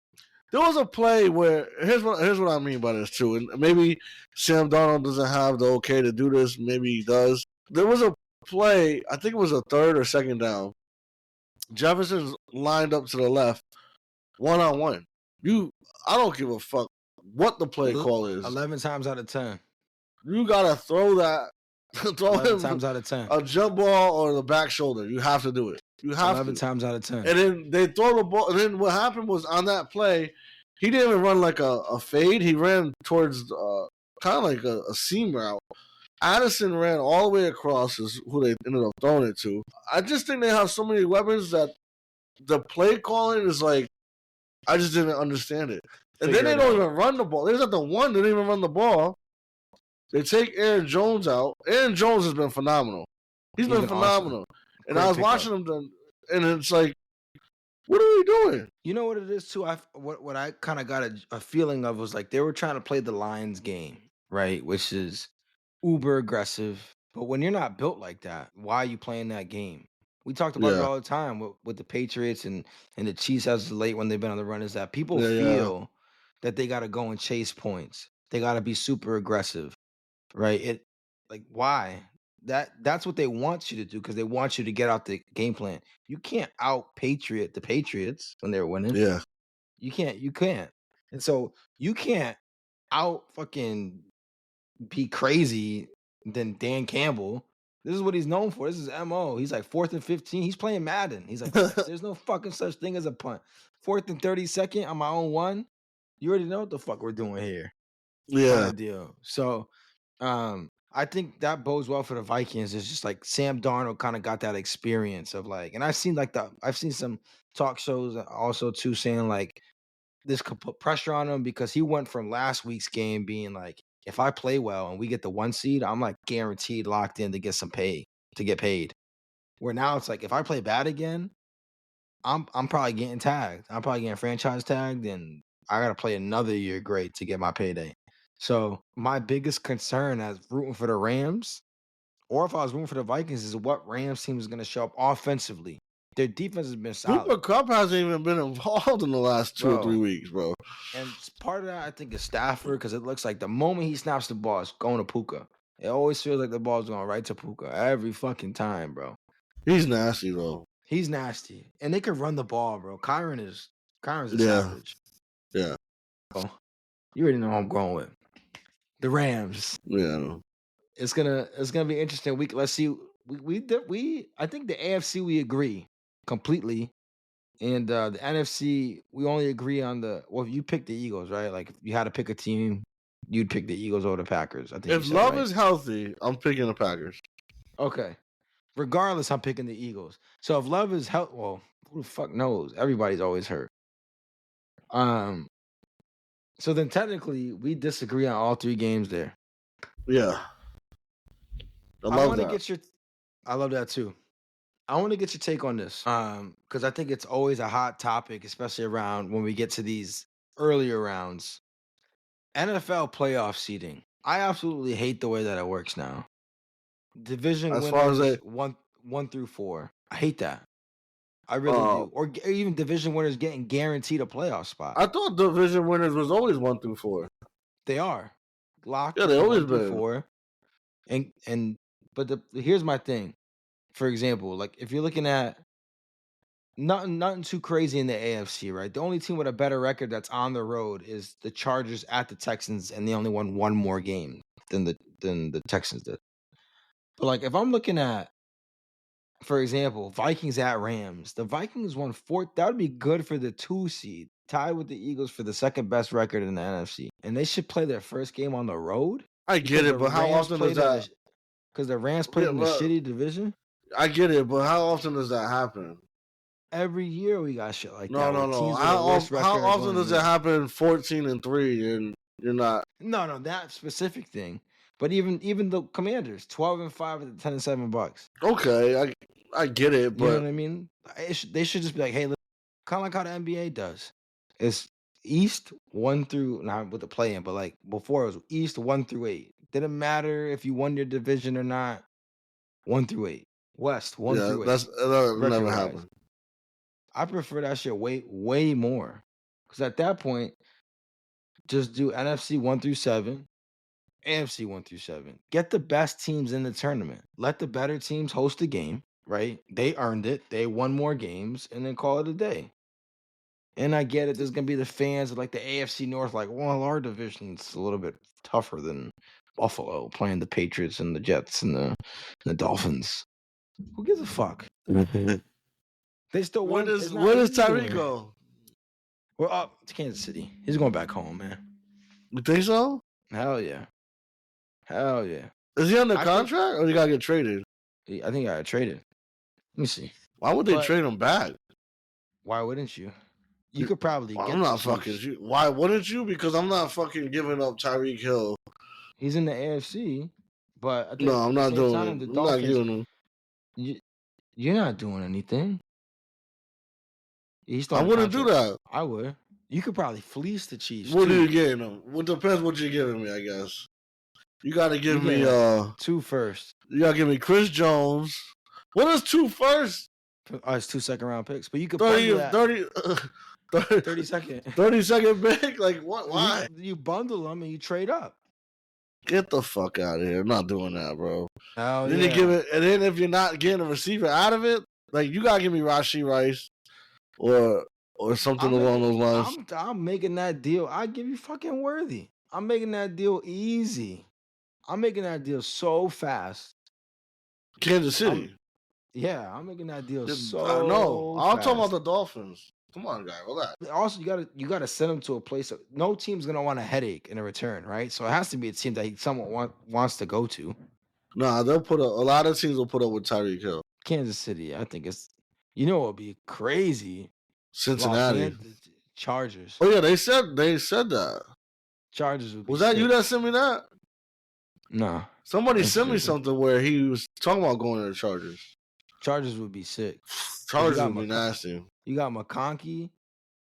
There was a play where here's what I mean by this too, and maybe Sam Darnold doesn't have the okay to do this. Maybe he does. There was a play. I think it was a third or second down. Jefferson's lined up to the left, 1-on-1. I don't give a fuck what the play call is. 11 times out of 10. You gotta throw that. Throw 11 him times out of 10. A jump ball or the back shoulder. You have to do it. You have 11 times out of 10. And then they throw the ball. And then what happened was on that play, he didn't even run like a fade. He ran towards kind of like a seam route. Addison ran all the way across, is who they ended up throwing it to. I just think they have so many weapons that the play calling is like, I just didn't understand it. And then they don't even run the ball. There's at the one, they didn't even run the ball. They take Aaron Jones out. Aaron Jones has been phenomenal. He's been phenomenal. Awesome. And I was watching him, and it's like, what are we doing? You know what it is too? What I kind of got a feeling of was like they were trying to play the Lions game, right? Which is uber aggressive. But when you're not built like that, why are you playing that game? We talked about it all the time with the Patriots and the Chiefs as of late when they've been on the run, is that people feel that they got to go and chase points. They got to be super aggressive, right? Why? That's what they want you to do because they want you to get out the game plan. You can't out Patriot the Patriots when they're winning. Yeah. You can't. And so you can't out fucking be crazy than Dan Campbell. This is what he's known for. This is MO. He's like 4th and 15. He's playing Madden. He's like, there's no fucking such thing as a punt. 4th and 32nd on my own one. You already know what the fuck we're doing here. Kind Yeah. of deal. So I think that bodes well for the Vikings. It's just like Sam Darnold kind of got that experience of like, and I've seen some talk shows also too saying like this could put pressure on him because he went from last week's game being like, if I play well and we get the 1 seed, I'm like guaranteed locked in to get paid. Where now it's like if I play bad again, I'm probably getting tagged. I'm probably getting franchise tagged, and I gotta play another year great to get my payday. So my biggest concern as rooting for the Rams, or if I was rooting for the Vikings, is what Rams team is gonna show up offensively. Their defense has been solid. Cooper Kupp hasn't even been involved in the last 2 or 3 weeks, bro. And part of that, I think, is Stafford because it looks like the moment he snaps the ball, it's going to Puka. It always feels like the ball's going right to Puka every fucking time, bro. He's nasty, though. He's nasty, and they can run the ball, bro. Kyron's a Yeah. savage. Yeah. Oh, you already know who I'm going with. The Rams. Yeah. It's gonna be an interesting week. Let's see. I think the AFC we agree completely. And the NFC, we only agree on you picked the Eagles, right? Like if you had to pick a team, you'd pick the Eagles over the Packers. I think if Love is healthy, I'm picking the Packers. Okay. Regardless, I'm picking the Eagles. So if Love is healthy, well, who the fuck knows? Everybody's always hurt. So then technically we disagree on all 3 games there. Yeah. I love that. I love that too. I want to get your take on this because I think it's always a hot topic, especially around when we get to these earlier rounds. NFL playoff seeding. I absolutely hate the way that it works now. Division winners 1 through 4. I hate that. I really do. Or even division winners getting guaranteed a playoff spot. I thought division winners was always 1 through 4. They are locked. Yeah, they always 1 through been 4. But here's my thing. For example, like if you're looking at nothing too crazy in the AFC, right? The only team with a better record that's on the road is the Chargers at the Texans, and they only won 1 more game than the Texans did. But like if I'm looking at, for example, Vikings at Rams, the Vikings won 4. That would be good for the 2 seed, tied with the Eagles for the second best record in the NFC, and they should play their first game on the road. I get it, but how often does that? Because the Rams played in a shitty division. I get it, but how often does that happen? Every year we got shit like that. No. How often does it happen 14-3 and you're not? No, that specific thing. But even the Commanders, 12-5 at the 10-7 Bucks. Okay, I get it, but you know what I mean? They should just be like, hey, look, kind of like how the NBA does. It's East 1 through, not with the play-in, but like before it was East 1 through 8. Didn't matter if you won your division or not. 1 through 8. West 1 through 8. That never happened. I prefer that shit way more. Because at that point, just do NFC 1 through 7, AFC 1 through 7. Get the best teams in the tournament. Let the better teams host the game, right? They earned it. They won more games, and then call it a day. And I get it. There's going to be the fans of like the AFC North, like, well, our division's a little bit tougher than Buffalo playing the Patriots and the Jets and the Dolphins. Who gives a fuck? They still won. Where does Tyreek go? We're up to Kansas City. He's going back home, man. You think so? Hell yeah. Is he under contract or he got to get traded? I think I got traded. Let me see. Why would they trade him back? Why wouldn't you? You could probably get. I'm not fucking. Why wouldn't you? Because I'm not fucking giving up Tyreek Hill. He's in the AFC, but I think no, I'm not doing it. I'm not giving him. You're not doing anything. I wouldn't do that. I would. You could probably fleece the Chiefs. What are you getting them? It depends what you're giving me, I guess. You got to give me 2 first. You got to give me Chris Jones. What is 2 first? It's 2 second-round picks, but you could 30 second pick. Like what? Why? You bundle them and you trade up. Get the fuck out of here. I'm not doing that, bro. Hell Then yeah. you give it, and then if you're not getting a receiver out of it, like you gotta give me Rashee Rice or something along those lines. I'm making that deal. I give you fucking Worthy. I'm making that deal easy. I'm making that deal so fast. Kansas City. I'm making that deal I know. I'm fast. talking about the Dolphins. Come on, guy, relax. Also, you gotta send him to a place. No team's gonna want a headache in a return, right? So it has to be a team that he somewhat wants to go to. Nah, they'll put a lot of teams will put up with Tyreek Hill. Kansas City, I think it's. You know, it'll be crazy. Cincinnati. Chargers. Oh yeah, they said that. Chargers would be. Was that sick. you that sent me that? No. Somebody sent me something where he was talking about going to the Chargers. Chargers would be sick. Chargers would be nasty. You got McConkey.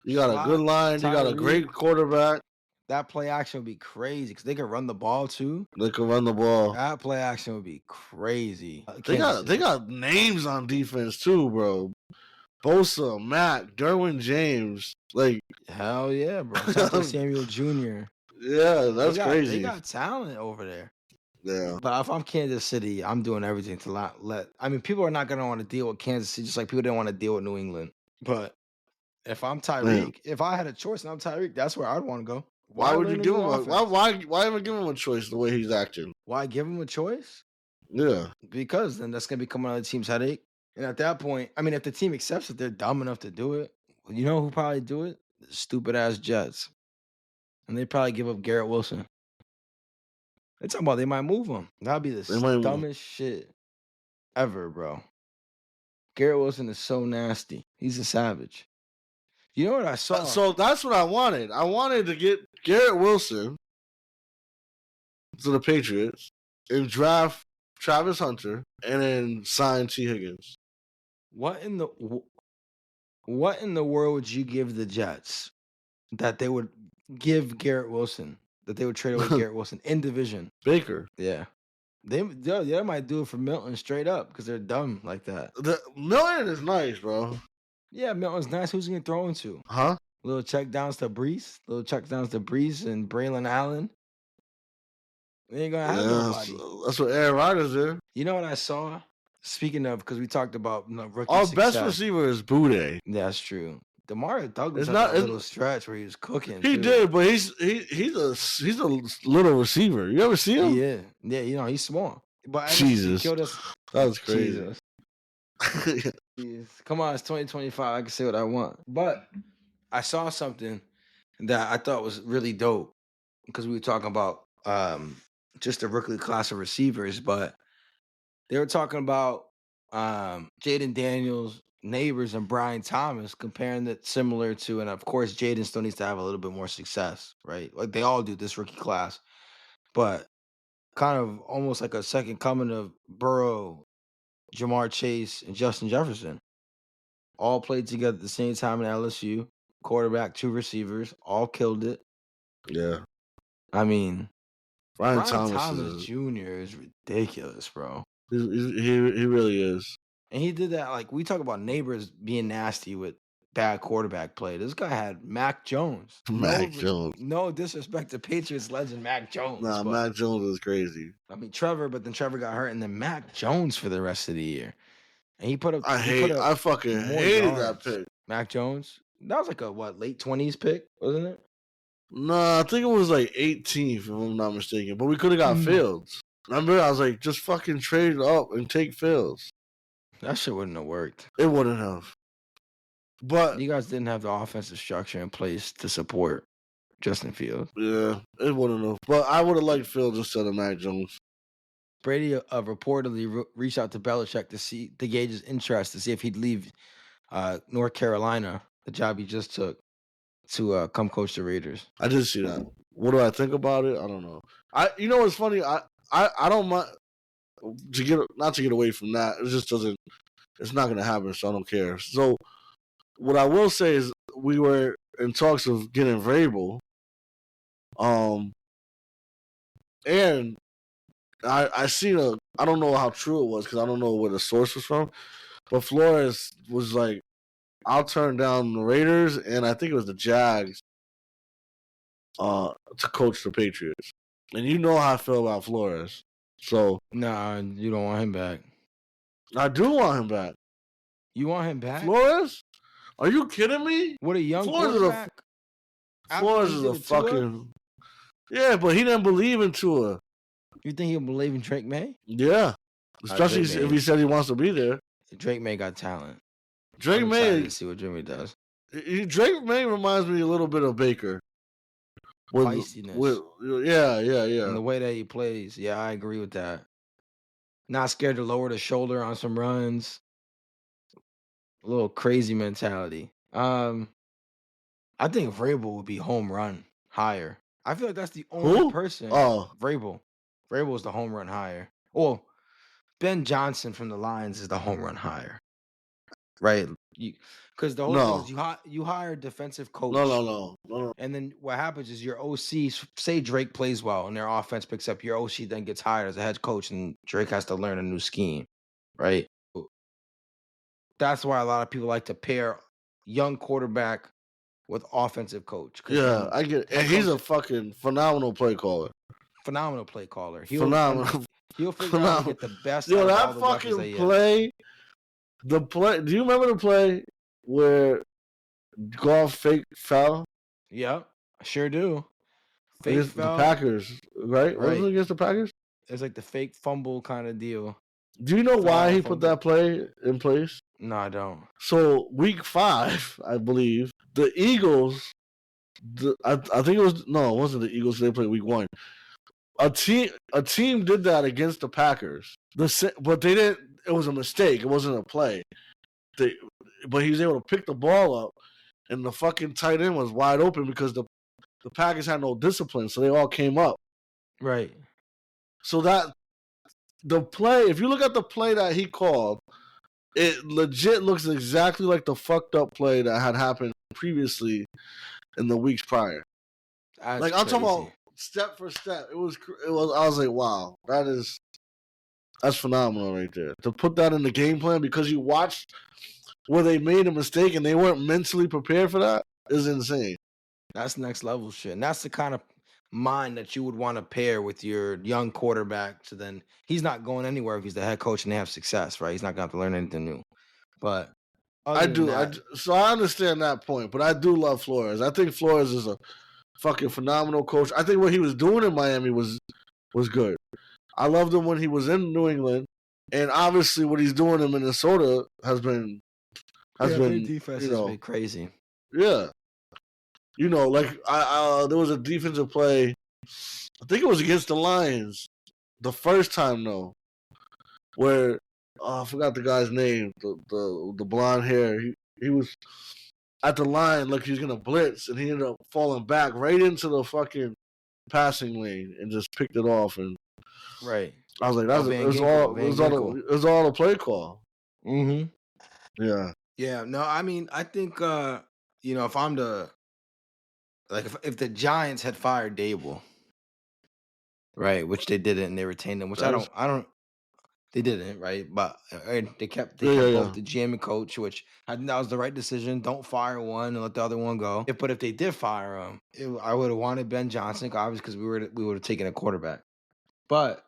You got a good line. You got a great quarterback. That play action would be crazy because they can run the ball too. They can run the ball. That play action would be crazy. They got names on defense too, bro. Bosa, Mack, Derwin James, like hell yeah, bro. Samuel Jr. Yeah, that's crazy. They got talent over there. Yeah. But if I'm Kansas City, I'm doing everything to let. I mean, people are not gonna want to deal with Kansas City, just like people didn't want to deal with New England. But if I'm Tyreek, if I had a choice and I'm Tyreek, that's where I'd want to go. Why would you give him why even give him a choice the way he's acting? Why give him a choice? Yeah. Because then that's gonna become another team's headache. And at that point, I mean, if the team accepts it, they're dumb enough to do it. You know who probably do it? The stupid ass Jets. And they probably give up Garrett Wilson. They're talking about they might move him. That'd be the dumbest shit ever, bro. Garrett Wilson is so nasty. He's a savage. You know what I saw? So that's what I wanted. I wanted to get Garrett Wilson to the Patriots and draft Travis Hunter and then sign T. Higgins. What in the world would you give the Jets that they would give Garrett Wilson? That they would trade away Garrett Wilson in division? Baker. Yeah. They might do it for Milton straight up because they're dumb like that. Milton is nice, bro. Yeah, Milton's nice. Who's he gonna throw into? Huh? Little check downs to Brees. And Braylon Allen. They ain't gonna have nobody. That's what Aaron Rodgers did. You know what I saw? Speaking of, because we talked about rookie our success. best receiver is Boutte. Yeah, that's true. Demario Douglas had a little stretch where he was cooking. He did, but he's a little receiver. You ever see him? Yeah. You know he's small. But Jesus, killed us. That was crazy. Come on, it's 2025. I can say what I want. But I saw something that I thought was really dope because we were talking about just the rookie class of receivers, but they were talking about Jaden Daniels, Neighbors, and Brian Thomas, comparing it similar to, and of course, Jaden still needs to have a little bit more success, right? Like they all do this rookie class, but kind of almost like a second coming of Burrow, Jamar Chase, and Justin Jefferson. All played together at the same time in LSU. Quarterback, 2 receivers, all killed it. Yeah. I mean, Brian Thomas Jr. is ridiculous, bro. He really is. And he did that, like, we talk about Neighbors being nasty with bad quarterback play. This guy had Mac Jones. Jones. No disrespect to Patriots legend Mac Jones. Nah, Mac Jones is crazy. I mean, Trevor got hurt, and then Mac Jones for the rest of the year. And he put up. I fucking hated that pick. Mac Jones. That was like a late 20s pick, wasn't it? Nah, I think it was like 18th, if I'm not mistaken. But we could have got Fields. Remember, I was like, just fucking trade it up and take Fields. That shit wouldn't have worked. It wouldn't have. But you guys didn't have the offensive structure in place to support Justin Fields. Yeah, it wouldn't have. But I would have liked Fields instead of Mac Jones. Brady reportedly reached out to Belichick to gauge his interest to see if he'd leave North Carolina, the job he just took, to come coach the Raiders. I did see that. What do I think about it? I don't know. You know what's funny? I don't mind not to get away from that. It just doesn't. It's not gonna happen, so I don't care. So what I will say is we were in talks of getting Vrabel. And I seen I don't know how true it was because I don't know where the source was from, but Flores was like, I'll turn down the Raiders and I think it was the Jags to coach the Patriots. And you know how I feel about Flores. So Nah, you don't want him back. I do want him back. You want him back? Flores? Are you kidding me? What a young Flores quarterback. Flores is a fucking... Yeah, but he didn't believe in Tua. You think he'll believe in Drake May? Yeah. Especially if he said he wants to be there. Drake May got talent. Drake May... to see what Drake May does. Drake May reminds me a little bit of Baker. Feistiness. Yeah. And the way that he plays. Yeah, I agree with that. Not scared to lower the shoulder on some runs. A little crazy mentality. I think Vrabel would be home run higher. I feel like that's the only person. Oh. Vrabel. Vrabel is the home run higher. Well, Ben Johnson from the Lions is the home run higher. Right? Because the whole thing is you hire a defensive coach. No. And then what happens is your OC, say Drake plays well and their offense picks up, your OC then gets hired as a head coach and Drake has to learn a new scheme. Right? That's why a lot of people like to pair young quarterback with offensive coach. Yeah, I get it. And he's a fucking phenomenal play caller. Phenomenal play caller. Phenomenal. He'll figure out how to get the best out of that all the fucking play. The play. Do you remember the play where Goff fake foul? Yep, I sure do. Fake foul. The Packers, right? Wasn't it against the Packers? It's like the fake fumble kind of deal. Do you know why he put that play in place? No, I don't. So week 5, I believe, the Eagles. I think it was it wasn't the Eagles. They played week 1. A team did that against the Packers. But they didn't. It was a mistake. It wasn't a play. But he was able to pick the ball up, and the fucking tight end was wide open because the Packers had no discipline, so they all came up. Right. So that the play, if you look at the play that he called, it legit looks exactly like the fucked up play that had happened previously in the weeks prior. That's I'm talking about step for step. It was. I was like, wow, that's phenomenal right there. To put that in the game plan because you watched where they made a mistake and they weren't mentally prepared for that is insane. That's next level shit. And that's the kind of mind that you would want to pair with your young quarterback. So then he's not going anywhere if he's the head coach and they have success, right? He's not going to have to learn anything new. But so I understand that point, but I do love Flores. I think Flores is a fucking phenomenal coach. I think what he was doing in Miami was good. I loved him when he was in New England, and obviously what he's doing in Minnesota has been defense has been crazy. Yeah, like there was a defensive play. I think it was against the Lions, the first time though, where I forgot the guy's name. The blonde hair. He was at the line like he's gonna blitz, and he ended up falling back right into the fucking passing lane and just picked it off. And right, I was like, it was all a play call. Mm-hmm. Yeah. Yeah. No, I mean, I think if I'm if the Giants had fired Dable, right, which they didn't, and they retained him, which I don't. They didn't, right? But they kept both the GM and coach, which I think that was the right decision. Don't fire one and let the other one go. But if they did fire him, I would have wanted Ben Johnson, obviously, because we would have taken a quarterback. But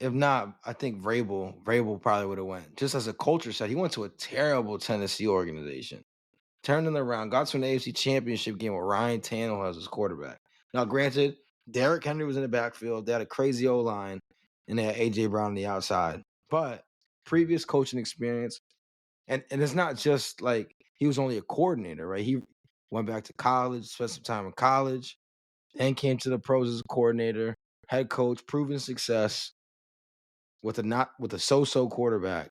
if not, I think Vrabel probably would have went. Just as a culture set, he went to a terrible Tennessee organization, turned it around, got to an AFC Championship game with Ryan Tannehill as his quarterback. Now, granted, Derrick Henry was in the backfield. They had a crazy O-line, and they had A.J. Brown on the outside. But previous coaching experience, and it's not just like he was only a coordinator, right? He went back to college, spent some time in college, then came to the pros as a coordinator, head coach, proven success with a so-so quarterback,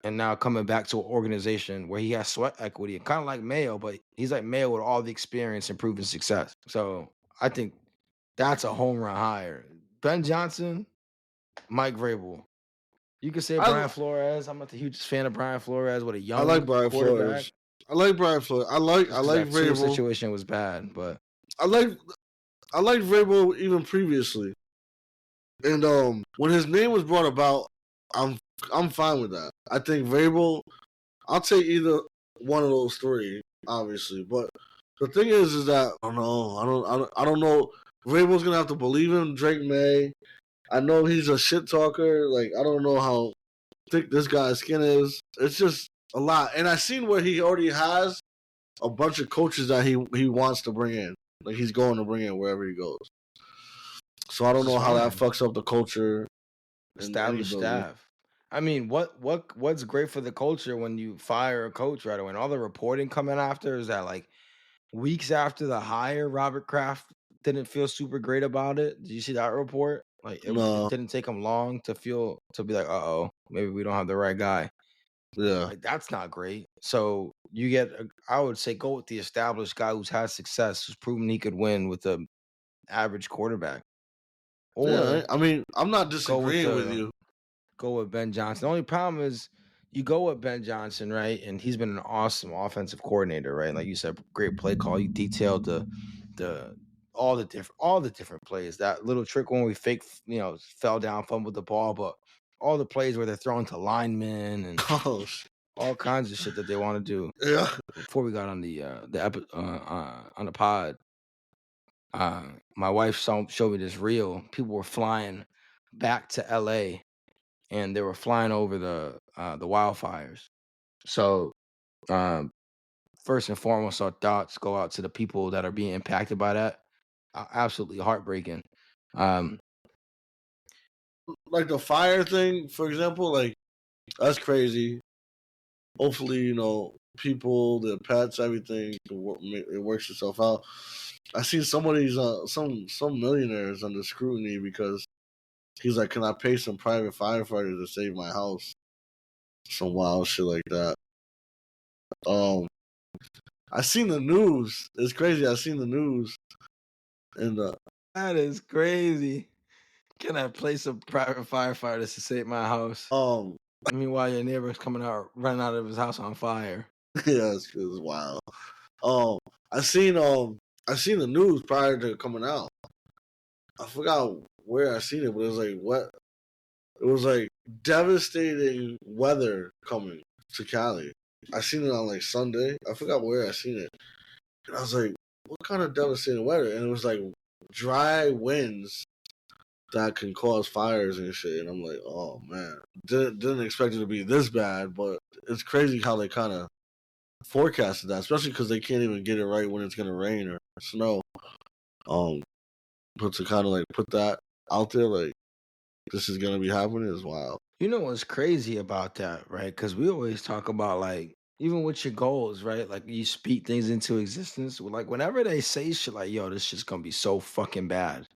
and now coming back to an organization where he has sweat equity, kind of like Mayo, but he's like Mayo with all the experience and proven success. So I think that's a home run hire. Ben Johnson, Mike Vrabel. You could say Brian Flores. I'm not the hugest fan of Brian Flores. What a young Brian Flores. I like Brian Flores. I like Vrabel. The situation was bad, but I like Vrabel even previously. And when his name was brought about, I'm fine with that. I think Vrabel. I'll take either one of those three, obviously. But the thing is that I don't know. Vrabel's gonna have to believe him. Drake May. I know he's a shit talker. Like I don't know how thick this guy's skin is. It's just a lot. And I seen where he already has a bunch of coaches that he wants to bring in. Like he's going to bring in wherever he goes. So I Which don't is know how that fine. fucks up the culture in any Established building. staff. I mean, what's great for the culture when you fire a coach right away? And all the reporting coming after is that like weeks after the hire, Robert Kraft didn't feel super great about it. Did you see that report? Like it No, didn't take him long to be like, uh-oh, maybe we don't have the right guy. yeah, Like that's not great. So you get, I would say, go with the established guy who's had success, who's proven he could win with the average quarterback, yeah. or I mean, I'm not go with disagreeing with the you. go with Ben Johnson. The only problem is you go with Ben Johnson, right? And he's been an awesome offensive coordinator, right? Like you said, great play call. You detailed the all the different plays. That little trick when we fell down, fumbled the ball, but all the plays where they're throwing to linemen and Oh, all kinds of shit that they want to do. yeah. Before we got on on the pod, my wife showed me this reel. People were flying back to LA and they were flying over the wildfires. So, um, first and foremost, our thoughts go out to the people that are being impacted by that. Absolutely heartbreaking. Um, Like the fire thing, for example, like that's crazy. Hopefully, people, their pets, everything, it works itself out. I seen some of these, some millionaires under scrutiny because he's like, "Can I pay some private firefighters to save my house?" Some wild shit like that. Um, I seen the news. It's crazy. I seen the news, and that is crazy. Can I play some private firefighters to save my house? um, Meanwhile, your neighbor's running out of his house on fire. yeah, it's wild. Um, I seen I seen the news prior to coming out. I forgot where I seen it, but it was like what it was like devastating weather coming to Cali. I seen it on like Sunday. I forgot where I seen it. And I was like, what kind of devastating weather? And it was like dry winds that can cause fires and shit. And I'm like, oh man. Didn't expect it to be this bad, but it's crazy how they kind of forecasted that, especially because they can't even get it right when it's gonna rain or snow. Um, but to kind of like put that out there, like this is gonna be happening is wild. You know what's crazy about that, right? Because we always talk about like even with your goals, right? Like you speak things into existence. Like whenever they say shit like, "Yo, this shit's gonna be so fucking bad,"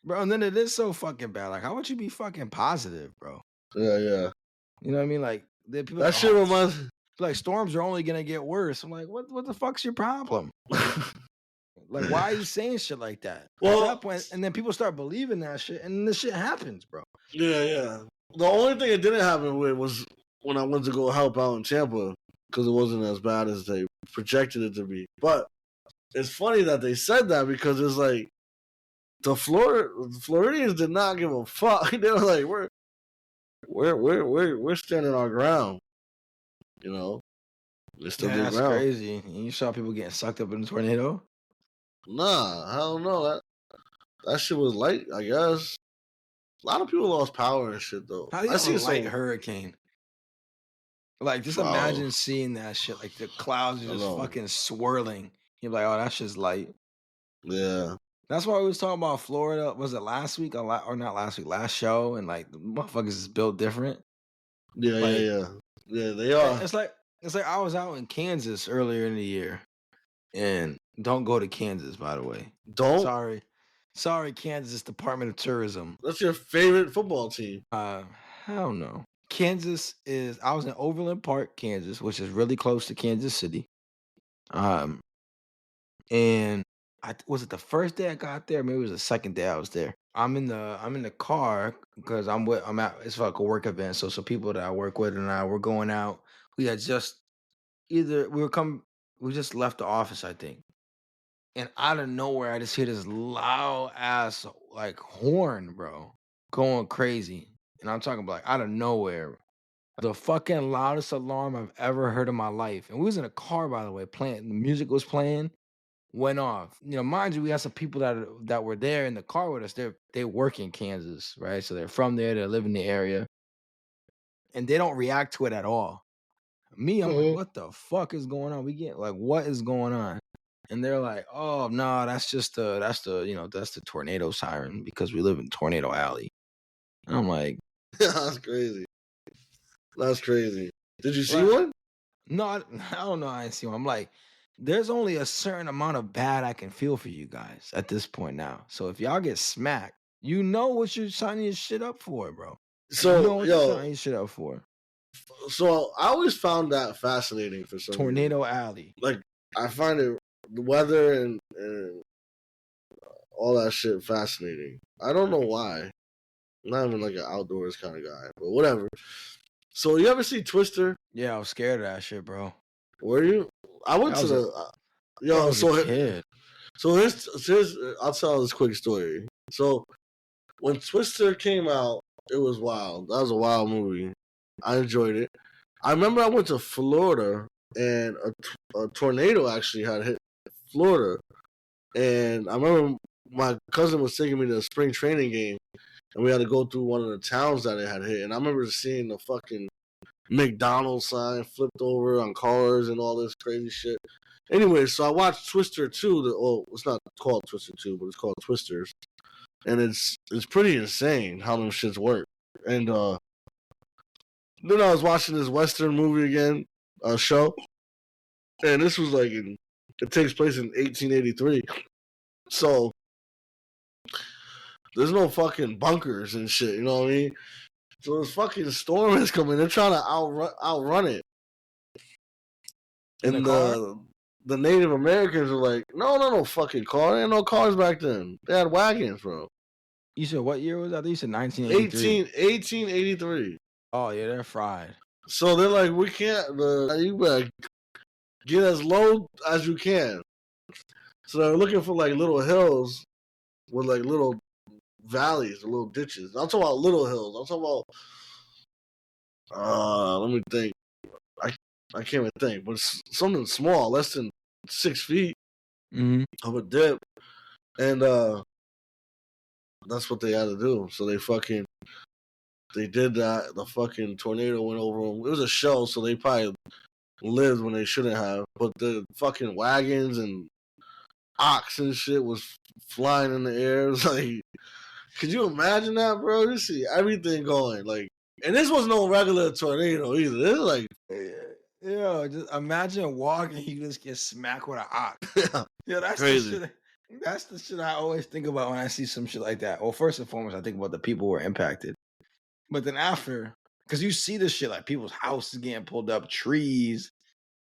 bro, and then it is so fucking bad. Like, how would you be fucking positive, bro? Yeah, yeah. You know what I mean? Like, then people are That like, shit "Oh, reminds. like storms are only gonna get worse." I'm like, what? What the fuck's your problem? Like, why are you saying shit like that? At that Well, point, and then people start believing that shit, and the shit happens, bro. yeah, yeah. The only thing it didn't happen with was when I went to go help out in Tampa because it wasn't as bad as they projected it to be. But it's funny that they said that because it's like the Floridians did not give a fuck. They were like, we're standing our ground. You know, they stood Yeah, their that's ground. crazy. And you saw people getting sucked up in a tornado. Nah, I don't know that shit was light. I guess a lot of people lost power and shit though. How do you I have a seen light some. hurricane? Like, just Bro, imagine seeing that shit. Like, the clouds are I just know. fucking swirling. You're like, oh, that shit's light. Yeah, That's why we was talking about Florida. Was it last week or not last week? Last show, and like the motherfuckers is built different. yeah, yeah, Like, yeah. Yeah, they are. it's like I was out in Kansas earlier in the year, and don't go to Kansas, by the way. Don't. Sorry, sorry, Kansas Department of Tourism. That's your favorite football team. Uh, hell no. Kansas is. I was in Overland Park, Kansas, which is really close to Kansas City. Um, and was it the first day I got there? Maybe it was the second day I was there. I'm in the car because I'm at it's like a work event. So some people that I work with and I were going out. We had just either we just left the office, I think. And out of nowhere, I just hear this loud ass like horn, bro, going crazy. And I'm talking about like out of nowhere. The fucking loudest alarm I've ever heard in my life. And we was in a car, by the way, playing the music was playing. went off. Mind you, we had some people that were there in the car with us. They work in Kansas, right? So they're from there. They live in the area, and they don't react to it at all. Me, I'm like, Mhm. what the fuck is going on? We get like, what is going on? And they're like, oh no, that's the tornado siren because we live in Tornado Alley. And I'm like, That's crazy. That's crazy. Did you see like, one? no, I don't know. I ain't see one. I'm like, there's only a certain amount of bad I can feel for you guys at this point now. So if y'all get smacked, you know what you're signing your shit up for, bro. You know So, what you're yo, signing your shit up for. so I always found that fascinating for some reason. Tornado Alley. Like, I find the weather and all that shit fascinating. I don't know why. I'm not even like an outdoors kind of guy, but whatever. So, you ever see Twister? Yeah, I was scared of that shit, bro. Were you? I went I to was a, the. bro, I Yo, was a kid. so here's I'll tell this quick story. So when Twister came out, it was wild. That was a wild movie. I enjoyed it. I remember I went to Florida and a tornado actually had hit Florida, and I remember my cousin was taking me to a spring training game, and we had to go through one of the towns that it had hit, and I remember seeing the fucking McDonald's sign flipped over on cars and all this crazy shit. Anyway, so I watched Twister 2. It's not called Twister 2, but it's called Twisters. And it's pretty insane how them shits work. And then I was watching this Western movie again, show. And this was like it takes place in 1883. So there's no fucking bunkers and shit, you know what I mean? So this fucking storm is coming. They're trying to outrun it. In the And car? the Native Americans were like, no fucking car. There ain't no cars back then. They had wagons, bro. You said what year was that? You said 1983. 1883. Oh yeah, they're fried. So they're like, we can't. You better get as low as you can. So they're looking for like little hills with like little valleys, or little ditches. I'm talking about little hills. I'm talking about. Let me think. I can't even think, but it's something small, less than 6 feet of a dip, and that's what they had to do. So they did that. The fucking tornado went over them. It was a show, so they probably lived when they shouldn't have. But the fucking wagons and ox and shit was flying in the air. It was like, could you imagine that, bro? You see everything going like, and this was no regular tornado either. This is like, Yeah, just imagine walking, you just get smacked with an ox. Yeah, that's crazy. the shit. That's the shit I always think about when I see some shit like that. Well, first and foremost, I think about the people who were impacted. But then after, because you see this shit like people's houses getting pulled up, trees,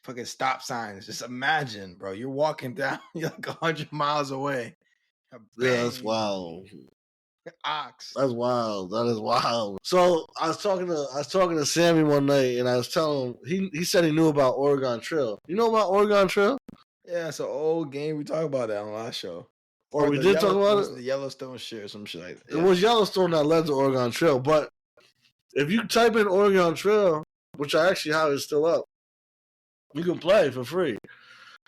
fucking stop signs. Just imagine, bro, you're walking down, you're like 100 miles away. Yeah, that's wild. Ox. That's wild. That is wild. So I was talking to Sammy one night, and I was telling him he said he knew about Oregon Trail. You know about Oregon Trail? Yeah, it's an old game. We talked about that on our show. Or we did talk about it. The Yellowstone shit or some shit like that. It was Yellowstone that led to Oregon Trail. But if you type in Oregon Trail, which I actually have is still up, you can play for free.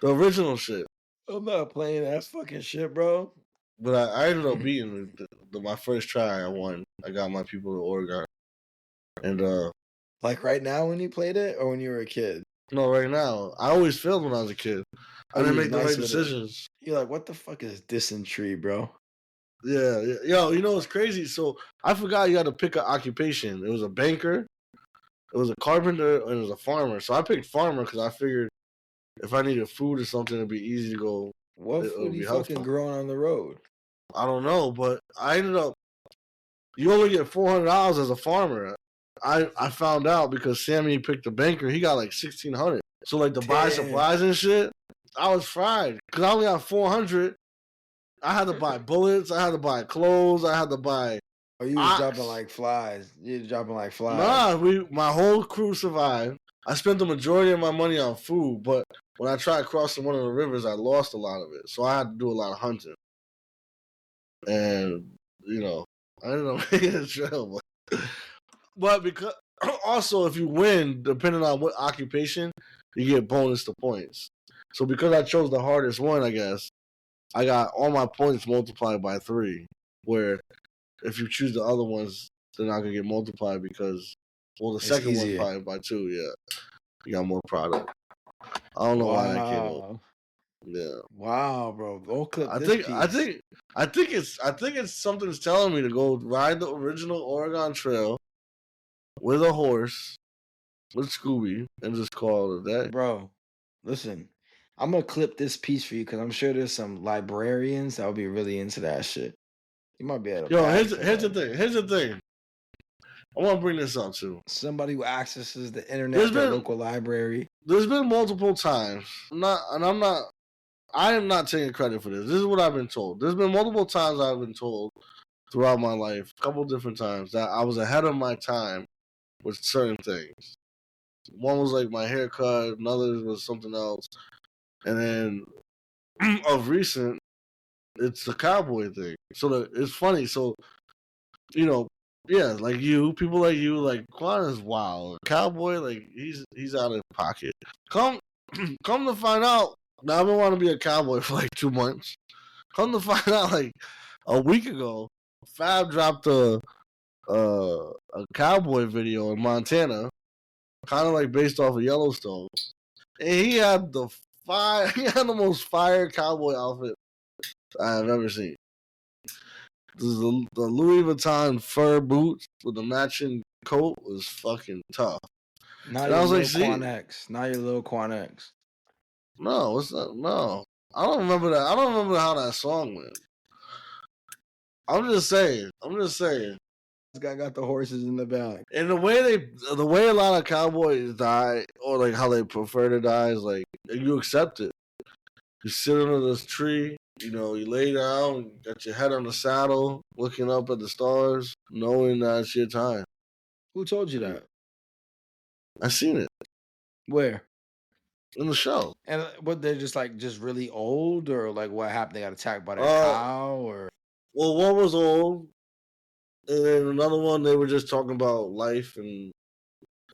The original shit. I'm not playing that fucking shit, bro. But I ended up beating my first try. I won. I got my people to Oregon. And like right now when you played it or when you were a kid? No, right now. I always failed when I was a kid. I didn't make the right decisions. You're like, what the fuck is dysentery, bro? Yeah. Yo, you know what's crazy? So I forgot you had to pick an occupation. It was a banker, it was a carpenter, and it was a farmer. So I picked farmer because I figured if I needed food or something, it'd be easy to go. What food are you fucking growing on the road? I don't know, but I ended up. You only get $400 as a farmer. I found out because Sammy picked the banker. He got like $1,600. So like to buy supplies and shit, I was fried because I only got $400. I had to buy bullets. I had to buy clothes. I had to buy. Oh, you was dropping like flies. You was dropping like flies. Nah, my whole crew survived. I spent the majority of my money on food, but when I tried crossing one of the rivers, I lost a lot of it. So I had to do a lot of hunting. And, I ended up making a trail. But because also, if you win, depending on what occupation, you get bonus to points. So because I chose the hardest one, I guess I got all my points multiplied by 3. Where if you choose the other ones, they're not gonna get multiplied because, well, the It's second one easier. probably by 2. Yeah, you got more product. I don't know why that came up. Wow. Yeah, Wow, bro. Go clip I this think I piece. think I think it's something's telling me to go ride the original Oregon Trail with a horse with Scooby and just call it a day. Bro, listen. I'm gonna clip this piece for you because I'm sure there's some librarians that will be really into that shit. You might be able to Yo, bag here's the somebody. thing. Here's the thing. I want to bring this up too. Somebody who accesses the internet There's at their been local library. there's been multiple times. I am not taking credit for this. This is what I've been told. There's been multiple times I've been told throughout my life, a couple different times, that I was ahead of my time with certain things. One was like my haircut, another was something else, and then of recent, it's the cowboy thing. It's funny. So you know, yeah, like you, people like you, like Quan is wild. Cowboy, like he's out of pocket. Come come to find out, now I've been wanting to be a cowboy for like 2 months. Come to find out, like a week ago, Fab dropped a cowboy video in Montana, kind of like based off of Yellowstone, and he had he had the most fire cowboy outfit I've ever seen. The Louis Vuitton fur boots with the matching coat was fucking tough. Not And I your was like, little see, Quan X. Not your little Quan X. no, it's not. No, I don't remember that. I don't remember how that song went. I'm just saying. I'm just saying. This guy got the horses in the back. And the way a lot of cowboys die, or like how they prefer to die, is like you accept it. You sit under this tree, you lay down, got your head on the saddle, looking up at the stars, knowing that it's your time. Who told you that? I seen it Where? in the show. And what they're just really old, or like what happened? They got attacked by their Uh, cow, or well, one was old, and then another one they were just talking about life, and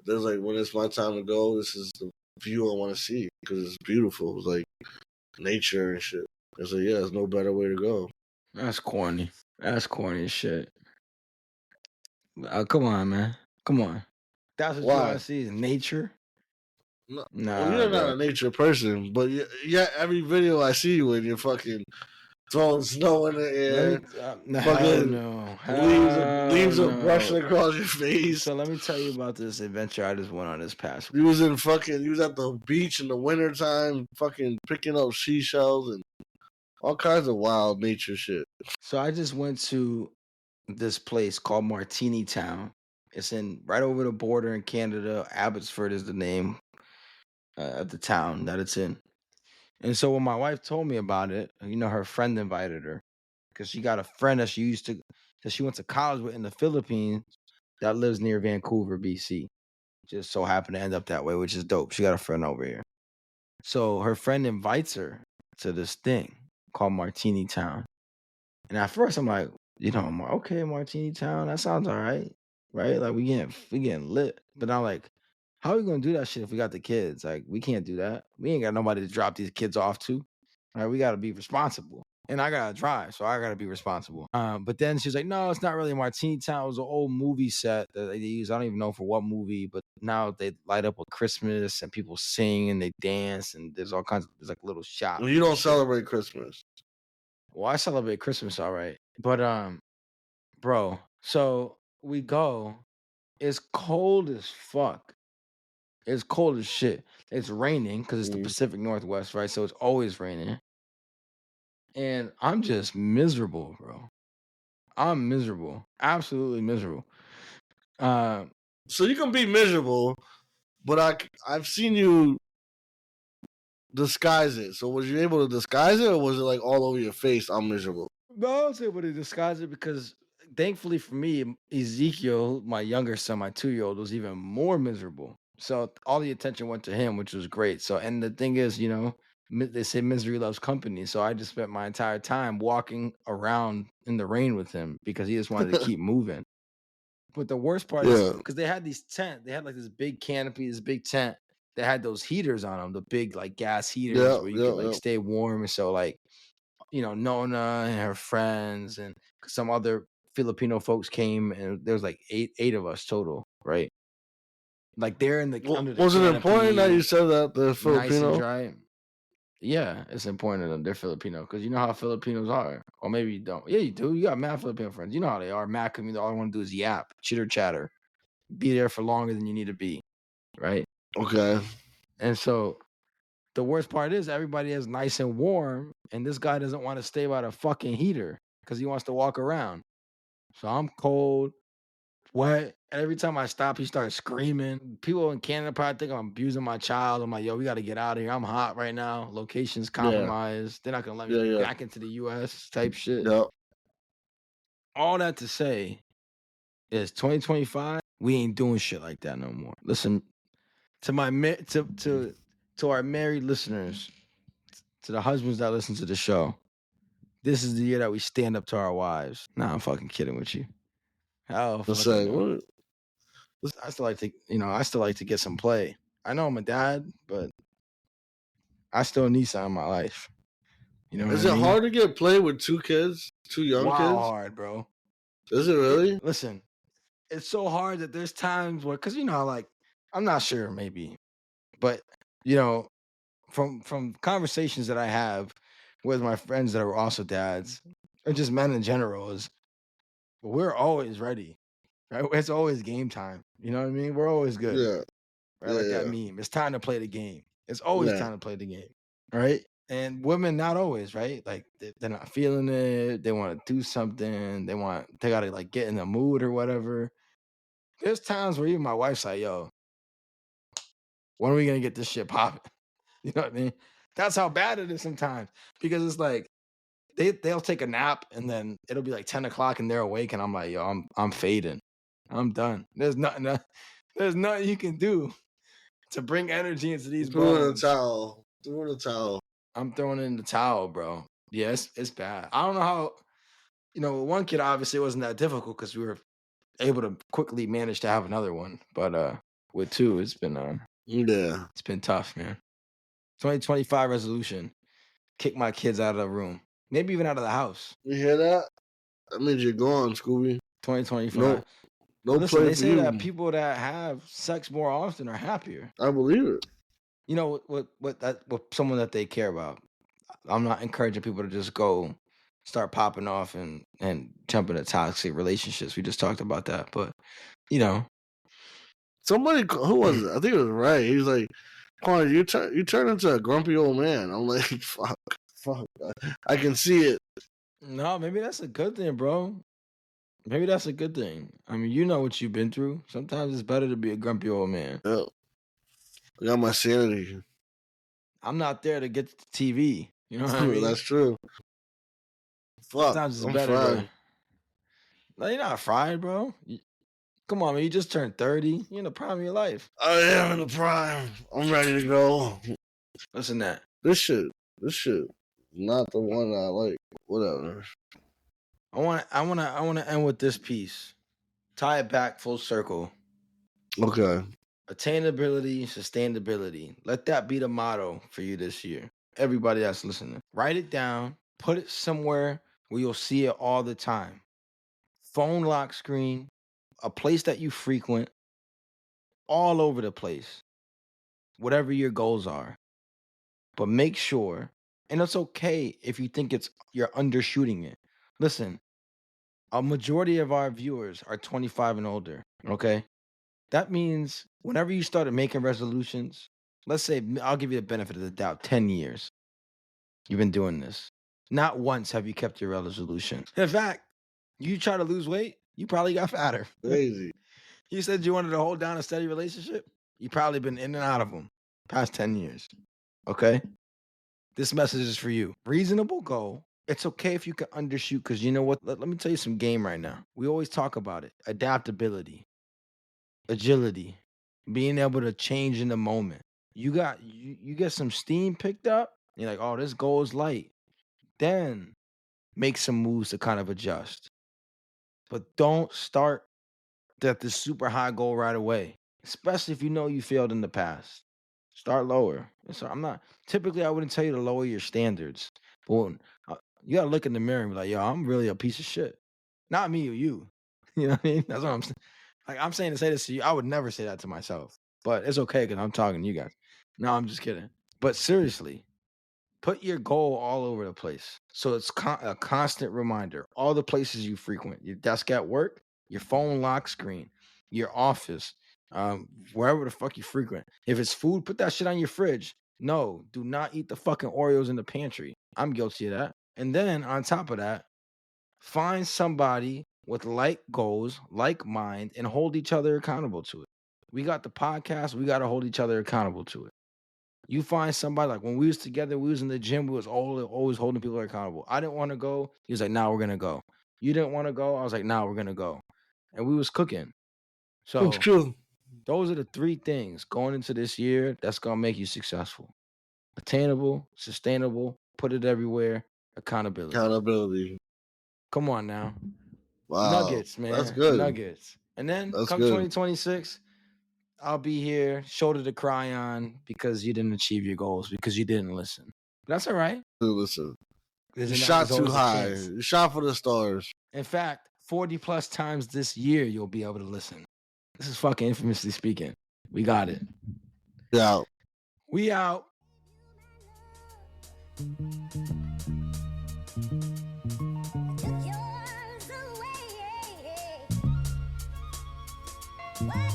there's like, when it's my time to go, this is the view I want to see because it's beautiful. It's like nature and shit. It's like, yeah, there's no better way to go. that's corny. That's corny as shit. Come on, man. Come on. That's what you want Why? to see is nature. No, well, Nah, you're not bro. a nature person, but yeah, every video I see you in, you're fucking throwing snow in the Let air, me. No, hell fucking no. Hell leaves are brushing no. across your face. So let me tell you about this adventure I just went on this past week. You was at the beach in the wintertime, fucking picking up seashells and all kinds of wild nature shit. So I just went to this place called Martini Town. It's in right over the border in Canada. Abbotsford is the name of the town that it's in. And so when my wife told me about it, her friend invited her because she got a friend that she went to college with in the Philippines that lives near Vancouver, BC. Just so happened to end up that way, which is dope. She got a friend over here. So her friend invites her to this thing called Martini Town. And at first I'm like, I'm like, okay, Martini Town, that sounds all right. Right? Like we getting lit. But I'm like, how are we gonna do that shit if we got the kids? Like, we can't do that. We ain't got nobody to drop these kids off to. Right? We gotta be responsible. And I gotta drive, so I gotta be responsible. But then she's like, no, it's not really Martini Town. It was an old movie set that they use. I don't even know for what movie, but now they light up with Christmas and people sing and they dance and there's like little shops You and don't shit. celebrate Christmas. Well, I celebrate Christmas all right. But bro, so we go. It's cold as fuck. It's cold as shit. It's raining because it's the Mm. Pacific Northwest, right? So it's always raining. And I'm just miserable, bro. I'm miserable. Absolutely miserable. Uh, So you can be miserable, but I've seen you disguise it. So was you able to disguise it, or was it like all over your face? I'm miserable. no, I was able to disguise it because thankfully for me, Ezekiel, my younger son, my 2-year-old, was even more miserable. So all the attention went to him, which was great. So, and the thing is, they say misery loves company. So I just spent my entire time walking around in the rain with him because he just wanted to keep moving. But the worst part is Yeah. because they had like this big canopy, this big tent, they had those heaters on them, the big like gas heaters Yeah, where you yeah, could like yeah. stay warm. And so like, Nona and her friends and some other Filipino folks came, and there was like eight of us total, right? Like they're in the Well, under the was it important that you canopy, said that they're nice and Filipino? dry. Yeah, it's important to them. They're Filipino because you know how Filipinos are. Or maybe you don't. Yeah, you do. You got mad Filipino friends. You know how they are. Mad because all they want to do is yap, chitter chatter, be there for longer than you need to be, right? Okay. And so the worst part is everybody is nice and warm, and this guy doesn't want to stay by the fucking heater because he wants to walk around. So I'm cold, wet, and every time I stop, he starts screaming. People in Canada probably think I'm abusing my child. I'm like, yo, we got to get out of here. I'm hot right now. Location's Yeah. compromised. They're not gonna let me Yeah, yeah. back into the US type shit. Yeah. All that to say is 2025, we ain't doing shit like that no more. Listen, to my to our married listeners, to the husbands that listen to the show, this is the year that we stand up to our wives. Nah, I'm fucking kidding with you. Hell Let's fucking say, no. what? I still like to, I still like to get some play. I know I'm a dad, but I still need some in my life. You know what Is I it mean? hard to get play with two kids, two young Wow, kids? hard, bro. Is it really? Listen, it's so hard that there's times where, because like, I'm not sure, maybe, but you know, from conversations that I have with my friends that are also dads, or just men in general, is we're always ready. Right? It's always game time. You know what I mean? We're always good. Yeah. Right? Yeah, Like that yeah. meme. It's time to play the game. It's always Yeah. time to play the game. Right? And women not always, right? Like they're not feeling it. They want to do something. They gotta like get in the mood or whatever. There's times where even my wife's like, yo, when are we gonna get this shit popping? You know what I mean? That's how bad it is sometimes. Because it's like they'll take a nap and then it'll be like 10 o'clock and they're awake and I'm like, yo, I'm fading. I'm done. There's nothing you can do to bring energy into these Threw in the bones. towel. Threw in the towel. I'm throwing in the towel, bro. Yeah, it's bad. I don't know how, with one kid, obviously it wasn't that difficult because we were able to quickly manage to have another one. But with two, Yeah. it's been tough, man. 2025 resolution: kick my kids out of the room, maybe even out of the house. You hear that? That means you're gone, Scooby. 2025. No, no Listen, play they for say that you. people that have sex more often are happier. I believe it. You know what someone that they care about. I'm not encouraging people to just go start popping off and jump into toxic relationships. We just talked about that, but you know, Somebody, who was it? I think it was Ray. He was like, Quan, you turn into a grumpy old man. I'm like, fuck. I can see it. no, maybe that's a good thing, bro. Maybe that's a good thing. I mean, you know what you've been through. Sometimes it's better to be a grumpy old man. Yeah. I got my sanity. I'm not there to get the TV. You know what I mean? That's true. Fuck. Sometimes it's I'm better to. fried. No, you're not fried, bro. Come on, man. You just turned 30. You're in the prime of your life. I am in the prime. I'm ready to go. Listen to that. This shit, not the one I like. Whatever. I want to end with this piece. Tie it back full circle. Okay. Attainability, sustainability. Let that be the motto for you this year. Everybody that's listening, write it down. Put it somewhere where you'll see it all the time. Phone lock screen, a place that you frequent, all over the place. Whatever your goals are. But make sure, and it's okay if you think you're undershooting it. Listen, a majority of our viewers are 25 and older, okay? That means whenever you started making resolutions, let's say I'll give you the benefit of the doubt, 10 years. You've been doing this. Not once have you kept your resolution. In fact, you try to lose weight, you probably got fatter. Crazy. You said you wanted to hold down a steady relationship, you probably been in and out of them past 10 years. Okay? This message is for you. Reasonable goal. It's okay if you can undershoot because you know what? Let me tell you some game right now. We always talk about it. Adaptability, agility, being able to change in the moment. You get some steam picked up. You're like, oh, this goal is light. Then make some moves to kind of adjust. But don't start at this super high goal right away, especially if you know you failed in the past. Start lower. So I'm not typically I wouldn't tell you to lower your standards, but you gotta look in the mirror and be like, yo, I'm really a piece of shit. Not me or you. You know what I mean? That's what I'm saying. Like I'm saying to say this to you, I would never say that to myself. But it's okay because I'm talking to you guys. No, I'm just kidding. But seriously, put your goal all over the place. So it's a constant reminder. All the places you frequent, your desk at work, your phone lock screen, your office, wherever the fuck you frequent. If it's food, put that shit on your fridge. No, do not eat the fucking Oreos in the pantry. I'm guilty of that. And then on top of that, find somebody with like goals, like mind, and hold each other accountable to it. We got the podcast, we got to hold each other accountable to it. You find somebody like when we was together, we was in the gym, we was always holding people accountable. I didn't want to go. He was like, "Nah, we're gonna go." You didn't want to go. I was like, "Nah, we're gonna go," and we was cooking. That's So true. those are the three things going into this year that's gonna make you successful: attainable, sustainable, put it everywhere, accountability. Accountability. Come on now, Wow. nuggets, That's man, good. nuggets. And then That's come good. 2026. I'll be here, shoulder to cry on because you didn't achieve your goals because you didn't listen. That's all right. Dude, listen. You There's shot too always a high. chance. You shot for the stars. In fact, 40 plus times this year, you'll be able to listen. This is fucking infamously speaking. We got it. Yeah. We out. Why